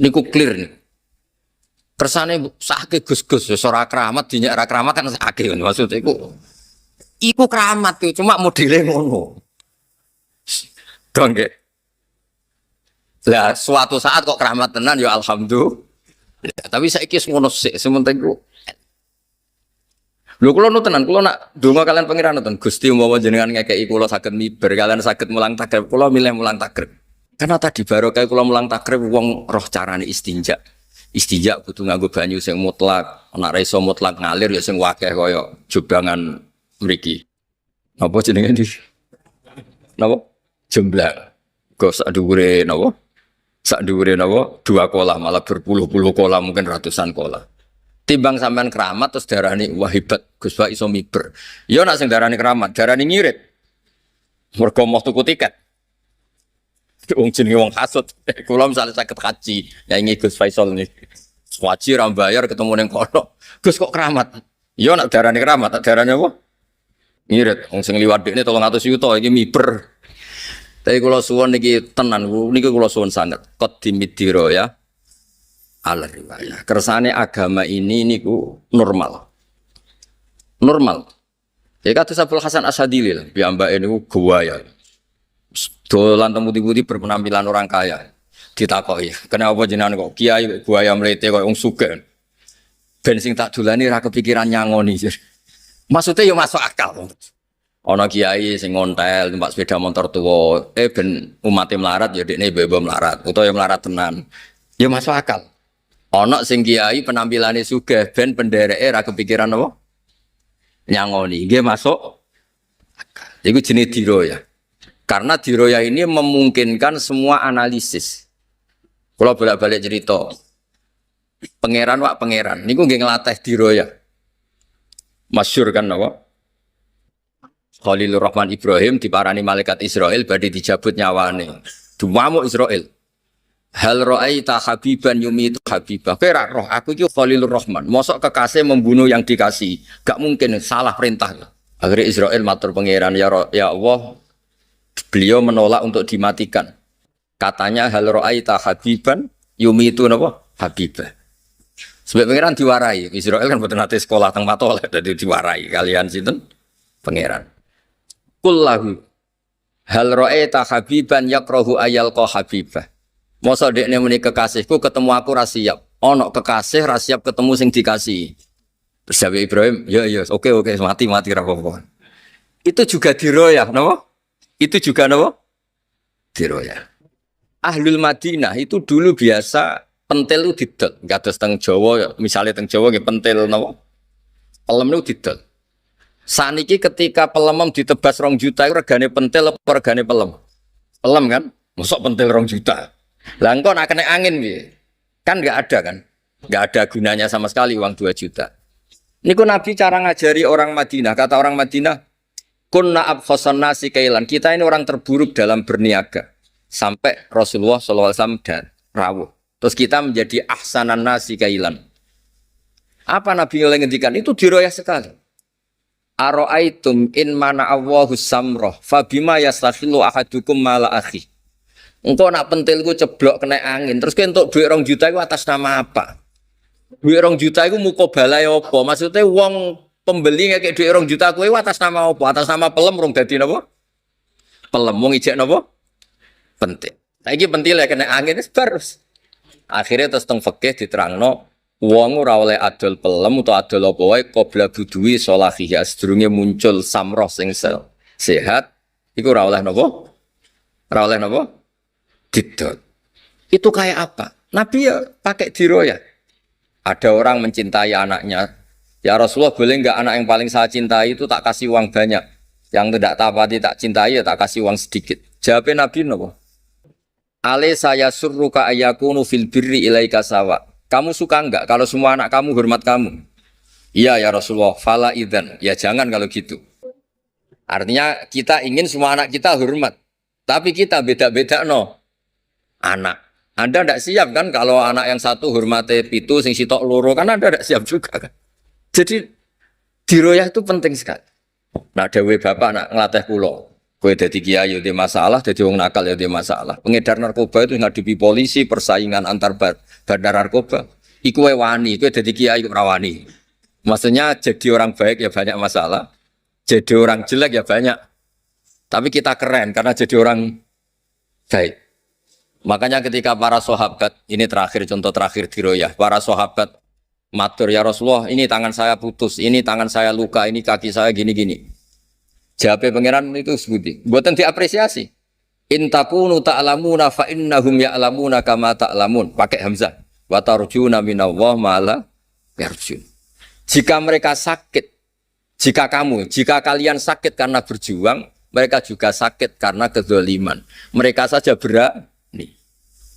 Niku clear nih. Kersane sakit Gus-gus ora keramat dinyak ora keramat kan sakit maksud iku keramat tuh cuma modele ngono. Dong nggih. Lah suatu saat kok keramat tenan ya alhamdulillah. Tapi saiki wis ngono sik sementing ku. Lho kula nu tenan kula nak donga kalian pangeran nonton Gusti umpama jenengan ngekeki kula saged miber kalian saged mulang takrib kula milih mulang takrib. Karena tadi barokah kula mulang takrib wong roh carane istinja. Istinja kudu nganggo banyu sing mutlak, nek ra iso mutlak ngalir ya sing wakeh kaya jobangan mriki. Napa jenenge iki? Napa? Jemblak. Kok sak dhuwure napa? Sak dhuwure napa? 2 kolam malah berpuluh-puluh kolam mungkin ratusan kolam. Timbang sampean keramat terus darani wah hebat Gus Pak iso miber. Ya nek sing darani keramat, darani ngirit. Mergo mau tuku tiket. Wong jenenge wong hasud. Kula misale saged haji, nyanyi Gus Faisal nih. Haji ra bayar ketemu ning kono. Gus kok keramat? Ya nek darani keramat, tak darani apa? Ngirit. Wong sing liwat dekne 300 juta iki miber. Tapi kula suwun niki tenan niki kula suwun sanget. Qadimidiro ya. Al riwayah. Kersane agama ini niku normal. Normal. Ya kados Abdul Hasan Asyadili lah, piyambake niku gawaya. Dolan temu-temu berpenampilan orang kaya. Ditakoki, "Kenapa jenengan kok kiai buaya mlete kok wong sugih?" Ben sing tak dolani ra kepikiran nyangoni. Maksudnya ya masuk akal. Ana kiai sing ngontel numpak sepeda motor tuwa, ben umate melarat ya dekne ibu melarat, utawa ya melarat tenan. Ya masuk akal. Ana sing kiai penampilane sugih ben pendereke ra kepikiran apa? Nyangoni. Nggih masuk akal. Iku jenenge diroya. Karena diroya ini memungkinkan semua analisis. Kalau bolak-balik cerita, pangeran wak pangeran, niku nggih nglatih diroya. Masyhur kan apa? Khalilur Rahman Ibrahim diparani malaikat Israel badhe dijabut nyawane. Dumamuk Israel. Hal ra'aita habiban yumitu habibah. Kowe ra roh aku iki Khalilur Rahman. Mosok kekasih membunuh yang dikasih. Gak mungkin salah perintah. Akhirnya Israel matur pangeran ya Allah, beliau menolak untuk dimatikan. Katanya hal ra'aita habiban yumitu napa? Habibah. Sebab pangeran diwarai. Israel kan boten nate sekolah teng Matoleh dadi diwarai kalian sinten? Pangeran. Kullahu hal ra'aita habiban yakrahu ayalqa habibah. Masa dekne muni kekasihku ketemu aku ra siap. Ono kekasih ra siap ketemu sing dikasih. Terus jawab Ibrahim, ya oke mati ra apa-apa. Itu juga diroyah, napa? Itu juga napa? Diroyah. Ahlul Madinah itu dulu biasa pentil itu didol. Enggak ada teng Jawa, misalnya teng Jawa nggih pentil napa? Pelem itu didol. Saniki ketika pelemem ditebas 2 juta itu regane pentil apa regane pelem? Pelem kan? Mosok pentil 2 juta. Lah engko nak kena angin piye? Kan enggak ada kan? Enggak ada gunanya sama sekali uang 2 juta. Niku Nabi cara ngajari orang Madinah. Kata orang Madinah, kunna abkhasan nasi kailan. Kita ini orang terburuk dalam berniaga. Sampai Rasulullah SAW dan rawuh. Terus kita menjadi ahsanan nasi kailan. Apa Nabi yang ngendikan? Itu diroyah sekali. Aro'aitum in mana Allahu samroh fabima yastakhilu ahadukum mala akhi. Engkau nak pentilku ceblok kena angin. Terus untuk duit 2 juta itu atas nama apa? Duit 2 juta itu mukobalai apa? Maksudnya uang pembeli kayak duit 2 juta itu atas nama apa? Atas nama pelem rong dadi napa? Pelem wong ijek napa? Pentil. Saiki pentil kena angin wis barus. Akhirnya terus teng fikih diterangno wong ora oleh adol pelem utawa adol apa wae qabla budui sholahihi sedurunge muncul samroh sing sehat iku ora oleh napa? Ora oleh napa? Didot. Itu kayak apa? Nabi ya pakai diroyah. Ada orang mencintai anaknya. Ya Rasulullah boleh enggak anak yang paling saya cintai itu tak kasih uang banyak. Yang tidak tapati tak cintai ya tak kasih uang sedikit. Jawabnya Nabi napa? Ale saya surruka ayakunu fil birri ilaika sawa. Kamu suka enggak kalau semua anak kamu hormat kamu? Iya ya Rasulullah. Fala idzan. Ya jangan kalau gitu. Artinya kita ingin semua anak kita hormat. Tapi kita beda-beda no. Anak, Anda tidak siap kan kalau anak yang satu hormati pitu, sing sitok loro kan Anda tidak siap juga kan. Jadi diroyah itu penting sekali. Nah dewe bapak nak ngelatih pulau, kue jadi kiai ada masalah, jadi wong nakal ada masalah. Pengedar narkoba itu ngadepi polisi, persaingan antar bandar narkoba. Iku wani, kue jadi kiai rawani. Maksudnya jadi orang baik ya banyak masalah, jadi orang jelek ya banyak. Tapi kita keren karena jadi orang baik. Makanya ketika para sahabat, ini terakhir contoh terakhir diroyah, para sahabat matur ya Rasulullah, ini tangan saya putus, ini tangan saya luka, ini kaki saya gini-gini. Jawabnya pangeran itu sebuti, buatan diapresiasi. In takunu ta'lamuna fa innahum ya'lamuna kama ta'lamun. Pakai hamzah. Wa tarjuna minallah ma la yarjun. Jika mereka sakit, jika kalian sakit karena berjuang, mereka juga sakit karena kedzaliman. Mereka saja berani.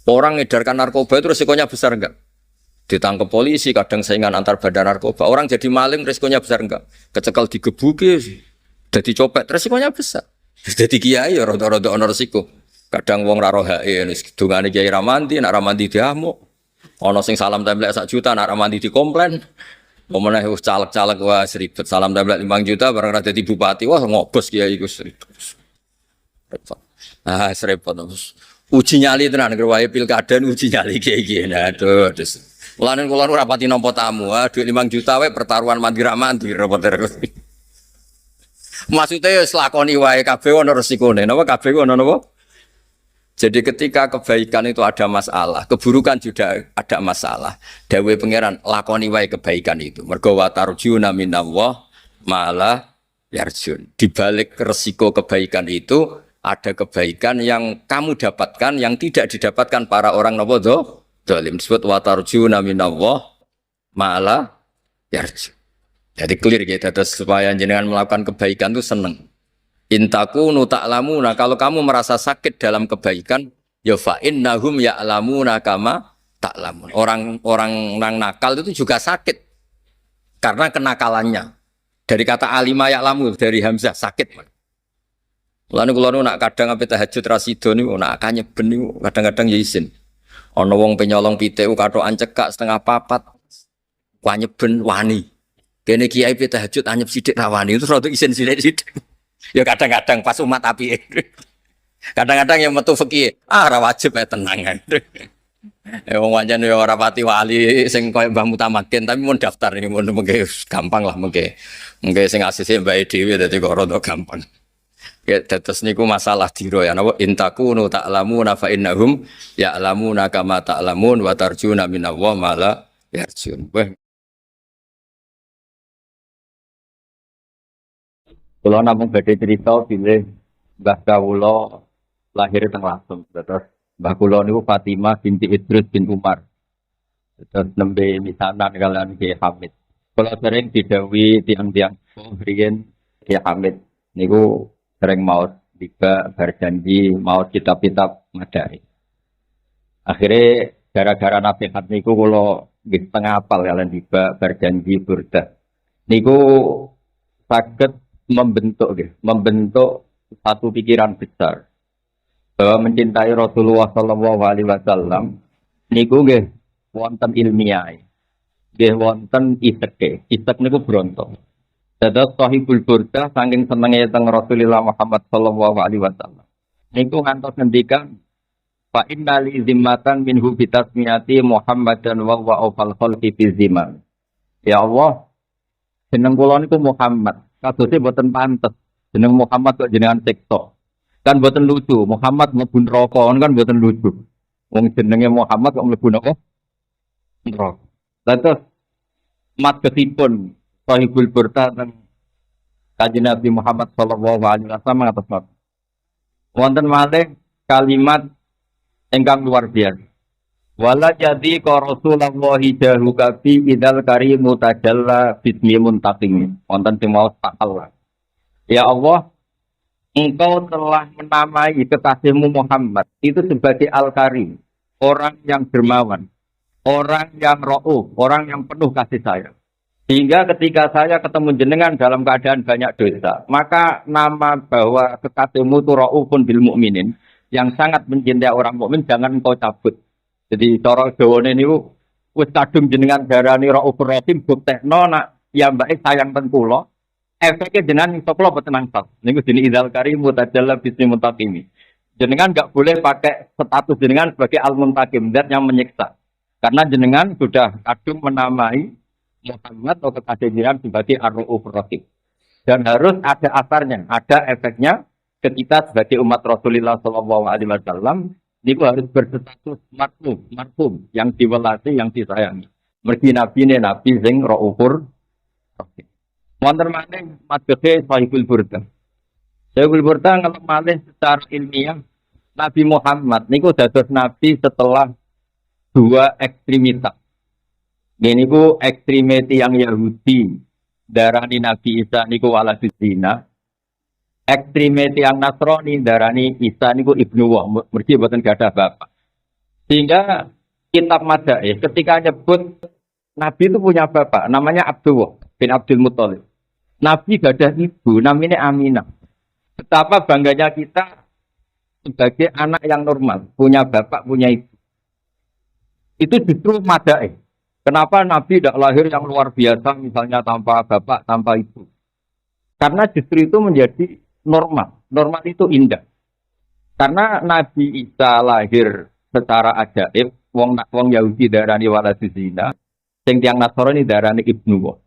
Orang edarkan narkoba itu resikonya besar enggak? Ditangkap polisi, kadang saingan antar badan narkoba. Orang jadi maling resikonya besar enggak? Kecekel digebuki, jadi copet resikonya besar. Jadi kiai ya rada-rada ono resiko. Kadang wong ra roh hae dungane kiai Ramandi, nak Ramandi diamuk. Ono sing salam templek 1 juta, nak Ramandi dikomplain. Pemenang caleg-caleg wah seribet salam templek 5 juta barang ra dadi bupati wah ngobos kiai iku seribet. Ah seribet terus. Uji nyali tenan gerwae pilkada uji nyali kiai-kiai. Nah aduh. Mulane kula ora pati nampa tamu. Duit 5 juta wae pertaruhan mandi repot terus. Maksudnya ya selakoni wae kabeh ono resikone. Napa kabeh ono napa? Jadi ketika kebaikan itu ada masalah, keburukan juga ada masalah. Dawe pangeran lakoni wae kebaikan itu. Mergo wa tarjuna minallah malah yarjun. Di balik resiko kebaikan itu ada kebaikan yang kamu dapatkan yang tidak didapatkan para orang napa zalim. Disebut wa tarjuna minallah malah yarjun. Jadi clear gitu, terus supaya jenengan melakukan kebaikan itu seneng. Intakunu ta'lamuna, kalau kamu merasa sakit dalam kebaikan, ya fa innahum ya'lamuna kama ta'lamun. Orang nakal itu juga sakit karena kenakalannya. Dari kata alima ya'lamu dari hamzah sakit. Lalu kalau nak kadang apa tahajud rasido nih, nak kanya benih, kadang-kadang ya izin. Ana wong penyolong pitik katokan cekak setengah papat. Wanyeben wani. Kene kiai pe tahajud anyep sithik ra wani terus rada isin sithik. Ya kadang-kadang pas umat api. Kadang-kadang yang metu fikih, ra wajib tenang. Wong wajan ya ora pati wali sing koyo Mbah Mutamakin tapi mun daftar iki mun mengke gampang lah mengke. Mengke sing asise mbake dhewe dadi kok rada gampang. Ya tetes niku masalah diro ya napa intakunu ta'lamuna fa innahum ya'lamuna kama ta'lamun wa tarjuna minallah ma la yarjun. Kula namung badhe cerita bilih Mbah kawula lahir teng Lasem. Terus Mbah kula niku Fatimah binti Idris bin Umar. Terus nembe misanan kalian Ki Hamid. Kula sering didhawuhi tiang-tiang riyen Ki Hamid niku sering maos tiba berjanji maos kitab-kitab madai. Akhirnya gara-gara nasihat niku kula nggih setengah apal kalian tiba berjanji burdah. Niku saged membentuk satu pikiran besar bahwa mencintai Rasulullah Shallallahu Alaihi Wasallam niku nggih wonten ilmiah, nggih wonten isek niku bronto. Dados sahibul burdah saking senenge teng Rasulullah Muhammad Shallallahu Alaihi Wasallam niku ngantos ngendikan fa inna li zimmatan minhu bitasmiyati Muhammadan wa awfal khalqi fi zaman. Ya Allah, jeneng kula niku Muhammad. Kadose boten pantes. Jeneng Muhammad kok jenengan siksa. Kan boten lucu. Muhammad mlebu neraka kan boten lucu. Wong jenenge Muhammad kok mlebu neraka? Neraka. Lantas madhepipun Sahibul Burdah teng Kanjeng Nabi Muhammad sallallahu alaihi wasallam ngatos napa? Wonten malih kalimat ingkang luar biasa. Wala jadi ka Rasulullah jahu kafi idal karimu tajalla bismi muntaqim. Wonten sing maos Allah. Ya Allah, Engkau telah menamai kekasihmu Muhammad itu sebagai Al-Karim, orang yang dermawan, orang yang rauf, orang yang penuh kasih sayang. Sehingga ketika saya ketemu jenengan dalam keadaan banyak dosa, maka nama bahwa kekasihmu itu raufun bil mukminin, yang sangat mencintai orang mukmin jangan engkau cabut. Jadi cara Jawane niku wis kadung jenengan darani Raufur Rahim buktekno nak ya mbake sayang ten kula. Efeke jenengan iso kula boten nangsal. Niku jenenge idzal karim mutajalla bismi muntaqimi. Jenengan enggak boleh pakai status jenengan sebagai al-muntaqim, zat yang menyiksa. Karena jenengan sudah kadung menamai Muhammad atau kekasih jenengan sebagai ar-Raufur Rahim. Dan harus ada asarnya, ada efeknya ke kita sebagai umat Rasulullah sallallahu alaihi wasallam. Niku harus berstatus marhum yang diwelasi, yang disayangi. Mergi nabi ini nabi sing raufur. Wonten malih madhehe Sahibul Burdah. Sahibul Burdah kalau malih secara ilmiah Nabi Muhammad niku dados nabi setelah dua ekstremitas. Niku ekstremiti yang Yahudi darani Nabi Isa niku waladuz zina. Ekstremiti yang Nasrani darani Isa niku ibnu wah, mergi boten gadah bapak. Sehingga kitab Madaih ketika nyebut Nabi itu punya bapak, namanya Abdullah bin Abdul Muthalib. Nabi gadah ibu, namanya Aminah. Betapa bangganya kita sebagai anak yang normal, punya bapak, punya ibu. Itu justru Madaih. Kenapa Nabi tidak lahir yang luar biasa, misalnya tanpa bapak, tanpa ibu? Karena justru itu menjadi normal. Normal itu indah. Karena Nabi Isa lahir secara ajaib, wong Yahudi darani waladuz zina, sing tiyang Nasrani darani ibnu wah.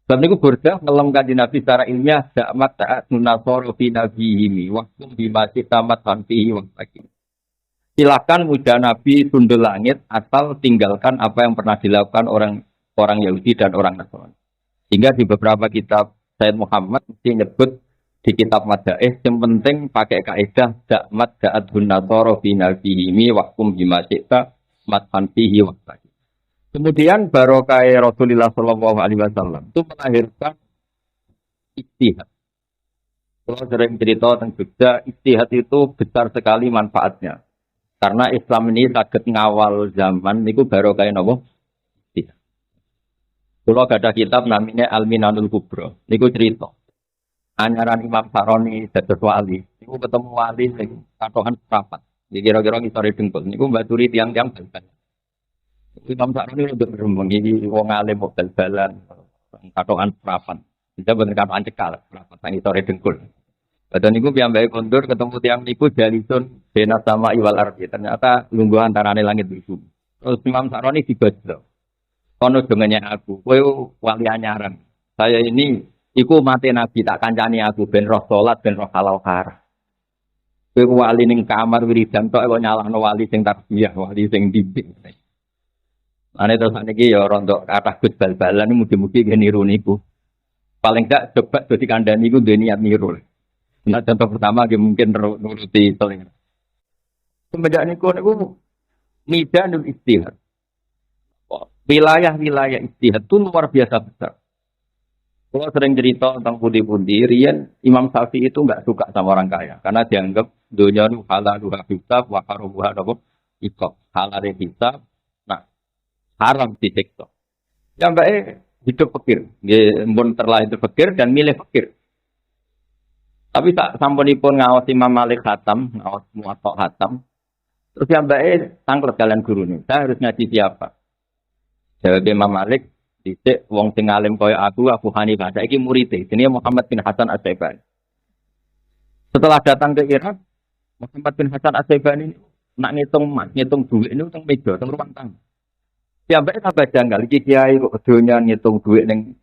Sebab niku Burdah ngelem kanjeng Nabi secara ilmiah dakmat ta'atun nasara fi nabiyhi wa kum bima tamat fihi wa sakin. Silakan muja Nabi sundul langit asal tinggalkan apa yang pernah dilakukan orang Yahudi dan orang Nasrani. Sehingga di beberapa kitab Sayyid Muhammad mesti nyebut di kitab Madaih yang penting pakai kaidah dakmat da'atun nasara fi nabiyhi wa kum bima tamat fihi wa sakin. Kemudian barokah Rasulullah Shallallahu Alaihi Wasallam itu melahirkan ijtihad. Kalau sering cerita tentang Jogja, ijtihad itu besar sekali manfaatnya. Karena Islam ini saged ngawal zaman, niku barokah napa? Ijtihad. Kalau ada kitab namanya Al-Minanul Kubra, niku cerita. Anyaran Imam Saroni dados wali, niku ketemu wali sing katokan seprapat. Kira-kira ngisore dengkul. Niku mbaturi tiang-tiang bal-bal. Imam Sa'roni untuk berembang ini wong alim kok bal-balan. Katokan perapan. Bisa bener katokan cekal. Perapan nang ngisore dengkul. Padahal niku piyambake kondur ketemu tiang niku jalisun bena sama iwal ardi. Ternyata lungguh antarane langit dan bumi. Terus Imam Sa'roni dibajak. Kono dengannya aku, kowe wali anyaran. Saya ini iku mati Nabi tak kancani aku ben roh salat ben roh halal har. Kowe wali ning kamar wiridan tok kok nyalahno wali sing tarbiyah, wali sing bimbing. Ane terus niki ya rontok kathah gus bal-balan mugi-mugi nggih niru niku. Paling gak coba dadi kandhani iku duwe niat niru. Nah, contoh pertama nggih mungkin nuruti teling. Semenjak niku midanul istihad. Wilayah-wilayah istihad itu luar biasa besar. Kalau sering cerita tentang pundi-pundi, Rian Imam Syafi'i itu nggak suka sama orang kaya karena dianggap dunia nu halaluha hisab wa haramuha iqab. Halal hisab, nah haram disiksa. Ya mbak hidup fakir, dia pun terlahir fakir dan milih fakir. Tapi tak sampunipun ngawas Imam Malik Hatam, ngawas Muwatta Hatam. Terus yang mbak tangklet kalian guru nih, saya harus ngaji siapa? Jawab Imam Malik, dhisik wong sing alim kaya aku Abu Hanifah saiki murid-e jenenge Muhammad bin Hasan Asy-Syaibani. Setelah datang ke Irak, Muhammad bin Hasan Asy-Syaibani nak ngitung duit ini utang meja, utang ruang tamu. Siambake tambah janggal iki kiai kok donya ngitung duit ning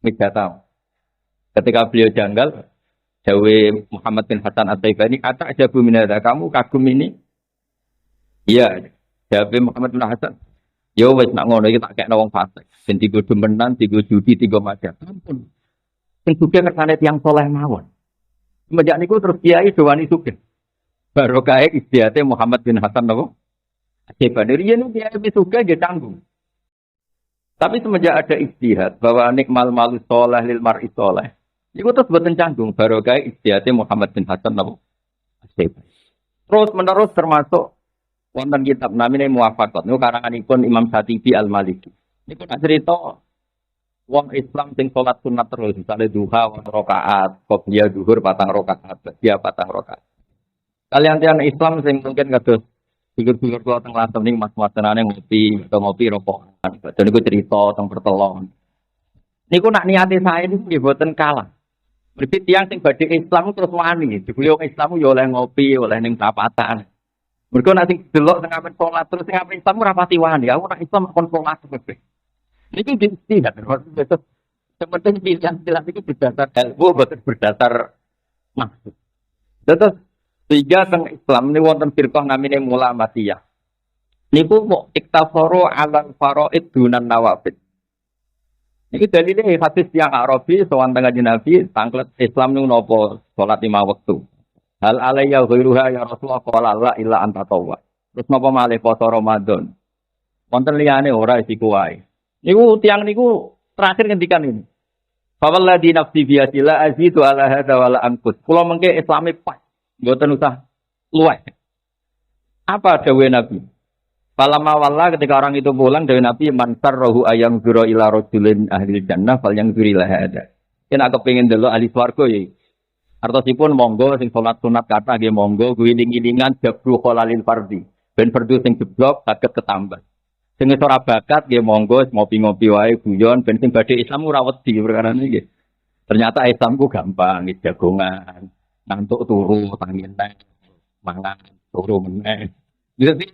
meja tamu. Ketika beliau janggal, jawab Muhammad bin Hasan Asy-Syaibani, "Ata ajabu minada, kamu kagum ini?" Iya, jawab Muhammad bin Hasan. Yo wis nak ngono iki tak kekno wong fasik. Ben digo demenan, digo judi, digo macam. Ampun. Sing sugih kersane tiyang saleh mawon. Semenjak niku terus kiai dowani sugih. Barokah istihate Muhammad bin Hasan napa? Asy-Syaibani riyen kiai wis sugih nggih tanggung. Tapi semenjak ada istihad bahwa nikmal malu saleh lil mar'i saleh. Iku terus boten canggung barokah istihate Muhammad bin Hasan napa? Asy-Syaibani. Terus menerus termasuk wonten kitab namine Muwafaqat niku karanganipun Imam Syatibi Al-Maliki. Niku nak cerita wong Islam sing salat sunat terus misale duha 4 rakaat, qobliyah zuhur 4 rakaat, ba'diyah 4 rakaat. Kalian tiang Islam sing mungkin kados figur-figur kula teng Lantem ning mas-masenane ngopi atau ngopi rokok. Dan niku cerita teng pertelon. Niku nak niate saya niku nggih boten kalah. Berarti tiang sing badhe Islam terus wani, dibule wong Islam yo oleh ngopi, oleh ning tapatan. Mereka nanti delok tengah men sholat terus tengah Islam ora pati wani. Aku nak Islam kon sholat kabeh. Niki tidak maksud sepenting pilihan itu berdasar ilmu bukan berdasar maksud. Terus tiga teng Islam ini wonten firqah namine Mulamatiyah. Niku mau iktafaru ala faraid dunan nawafil. Niki dalile hadis yang Arabi sowan tengah Nabi tanglet Islam niku napa salat 5 wektu. Hal alayya ghairuha ya Rasulullah qala la illa anta tawwa. Terus napa malih poso Ramadan. Wonten liyane ora isiku wae. Niku tiyang niku terakhir ngendikan ini. Fa walladzi nafsi bi yadillah azidu ala hadza wala anqus. Kula mengke Islame pas, mboten usah luweh. Apa dawuh Nabi? Falama walla ketika orang itu pulang dari Nabi mansar rohu ayang zura ila rajulin ahli jannah fal yang zuri la hada. Yen aku pengen delok ahli swarga ya. Artosipun monggo sing salat sunat kata nggih monggo guling-gilingan jabru kholalil fardhi. Ben fardu sing jeblok saged ketambah. Sing ora bakat nggih monggo ngopi-ngopi wae guyon ben sing badhe Islam ora wedi perkara niki. Ternyata Islamku gampang, jagongan, ngantuk turu tangi entek, mangan turu meneh. Jadi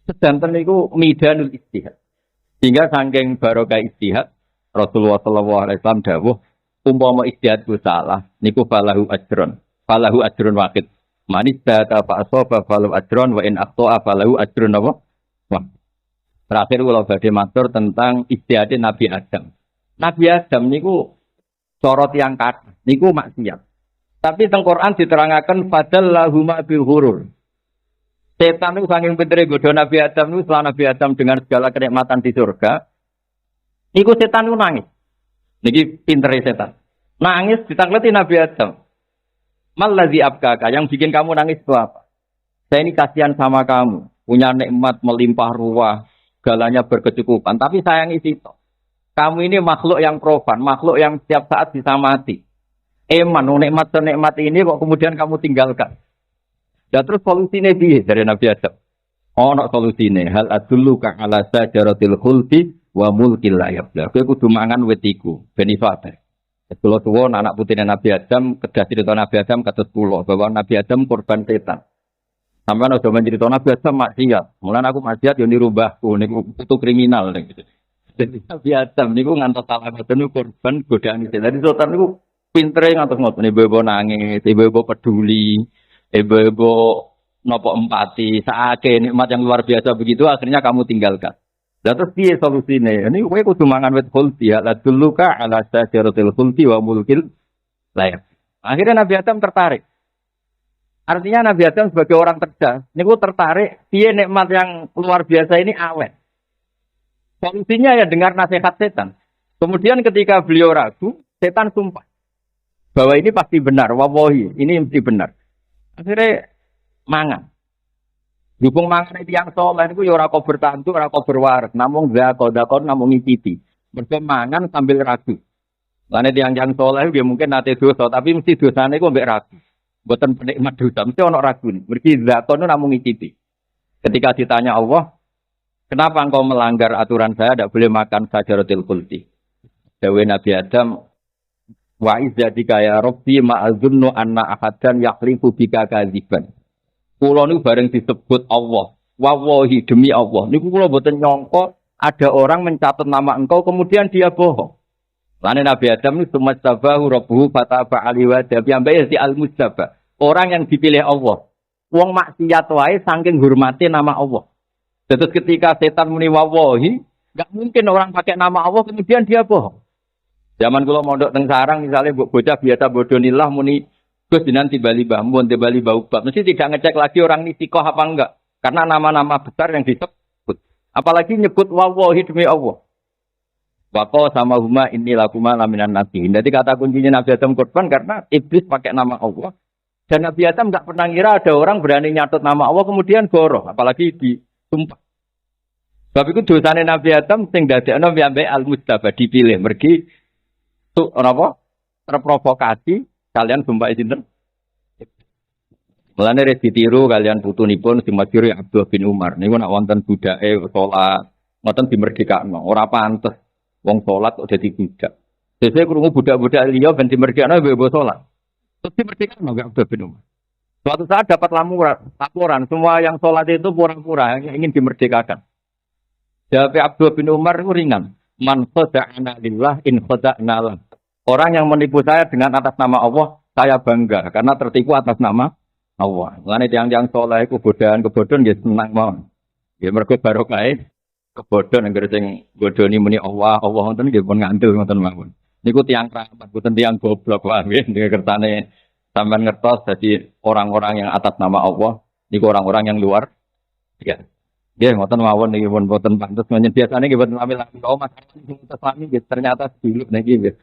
sedanten niku midanul istihad. Sehingga saking barokah istihad Rasulullah sallallahu alaihi wasallam dawuh umpama istihadku salah niku falahu ajrun wahid manis data fa asaba falahu ajrun wa in aqta'a falahu ajrun apa wah terakhir kula badhe matur tentang istihad Nabi Adam niku cara tiyang kathah niku maksiat tapi teng Quran diterangaken fadallahuma bil ghurur setan niku saking pintere godho Nabi Adam niku setelah Nabi Adam dengan segala kenikmatan di surga niku setan niku nangis. Niki pintere setan. Nangis ditakleti Nabi Adam. Mallazi abkaka yang bikin kamu nangis itu apa? Saya ini kasihan sama kamu. Punya nikmat melimpah ruah. Segalanya berkecukupan. Tapi sayang isi itu. Kamu ini makhluk yang profan. Makhluk yang setiap saat bisa mati. Nikmat ini kok kemudian kamu tinggalkan. Ya terus solusine piye dari Nabi Adam? Ono solusine hal adulluka ala sajaratil khuldi wa mulkil la yabla. Kowe kudu mangan wit iku ben iso abadi. Kula suwun anak putine Nabi Adam, kedah cerita Nabi Adam kados kula bahwa Nabi Adam korban setan. Sampeyan aja men cerita Nabi Adam maksiat. Mulane aku maksiat yo niru mbahku niku putu kriminal niku. Jadi Nabi Adam niku ngantos salah ngoten niku korban godaan setan. Jadi setan niku pintere ngantos ngoten ibu-ibu nangis, ibu-ibu peduli, ibu-ibu nopo empati, saake nikmat yang luar biasa begitu akhirnya kamu tinggalkan. Lah terus piye solusine? Ini kowe kudu mangan wit khuldi ya la duluka ala sajaratil khuldi wa mulkil layak. Akhirnya Nabi Adam tertarik. Artinya Nabi Adam sebagai orang cerdas, niku tertarik piye nikmat yang luar biasa ini awet. Solusinya ya dengar nasihat setan. Kemudian ketika beliau ragu, setan sumpah bahwa ini pasti benar, wallahi, ini mesti benar. Akhirnya mangan. Dukung mangan itu yang soleh itu ya ora kok bertantu, ora kok berwaris, namung zakon namung ngicipi. Mergo mangan sambil ragu. Lane yang soleh dia mungkin nate dosa, tapi mesti dosane ku mbek ragu. Mboten penikmat dosa, mesti ana ragu. Mergi zakon namung ngicipi. Ketika ditanya Allah, kenapa engkau melanggar aturan saya tidak boleh makan sajaratil khuldi? Dawe Nabi Adam, wa izzatika ya rabbi ma'azunnu anna ahadan yaqlifu bika kadziban. Kula niku bareng disebut Allah. Wallahi demi Allah. Niku kula mboten nyangka ada orang mencatat nama engkau kemudian dia bohong. Lane Nabi Adam niku sumastabahu rabbuhu fataba alaihi wa tabi'an si al-mustaba. Orang yang dipilih Allah. Wong maksiat wae saking hormati nama Allah. Terus ketika setan muni wallahi, enggak mungkin orang pakai nama Allah kemudian dia bohong. Zaman kula mondok teng sarang misalnya bocah biasa bodonilah muni Gus jenengan Tibali Mbah Tibali Baubab. Mesti tidak ngecek lagi orang ini sikoh apa enggak. Karena nama-nama besar yang disebut. Apalagi nyebut wallahi demi Allah. Waqo sama huma inni lakuma laminan nabi. Jadi kata kuncinya Nabi Adam korban karena iblis pakai nama Allah. Dan Nabi Adam enggak pernah ngira ada orang berani nyatut nama Allah kemudian goroh. Apalagi disumpah. Sebab itu dosane Nabi Adam sing dadekno ambek al-Mustafa dipilih mergi tuh napa terprovokasi kalian sumpah sinten? Mulane res ditiru kalian putunipun sing masyhur Abdullah bin Umar. Niku nek wonten budake salat, ngoten dimerdekakno. Ora pantes wong salat kok dadi budak. Sesuk krungu budak-budak liya ben dimerdekakno mbok salat. Terus dimerdekakno Abdullah bin Umar. Suatu saat dapat laporan semua yang salat itu pura-pura yang ingin dimerdekakan. Jawab Abdullah bin Umar itu ringan. Man khada'ana lillah in khada'na lah. Orang yang menipu saya dengan atas nama Allah, saya bangga karena tertipu atas nama Allah. Mulane tiang-tiang saleh iku kebodohan nggih senang mawon. Nggih mergo barokah kebodohan anggere sing godhoni muni Allah ngoten nggih pun ngandel ngoten mawon. Niku tiang keramat, boten tiang goblok wae nggih kertane sampean ngertos dadi orang-orang yang atas nama Allah, niku orang-orang yang luar ya. Nggih ngoten mawon niki pun boten pantes menyang biasane nggih boten lami-lami. Oh masalah sing islami nggih ternyata dulu niki nggih.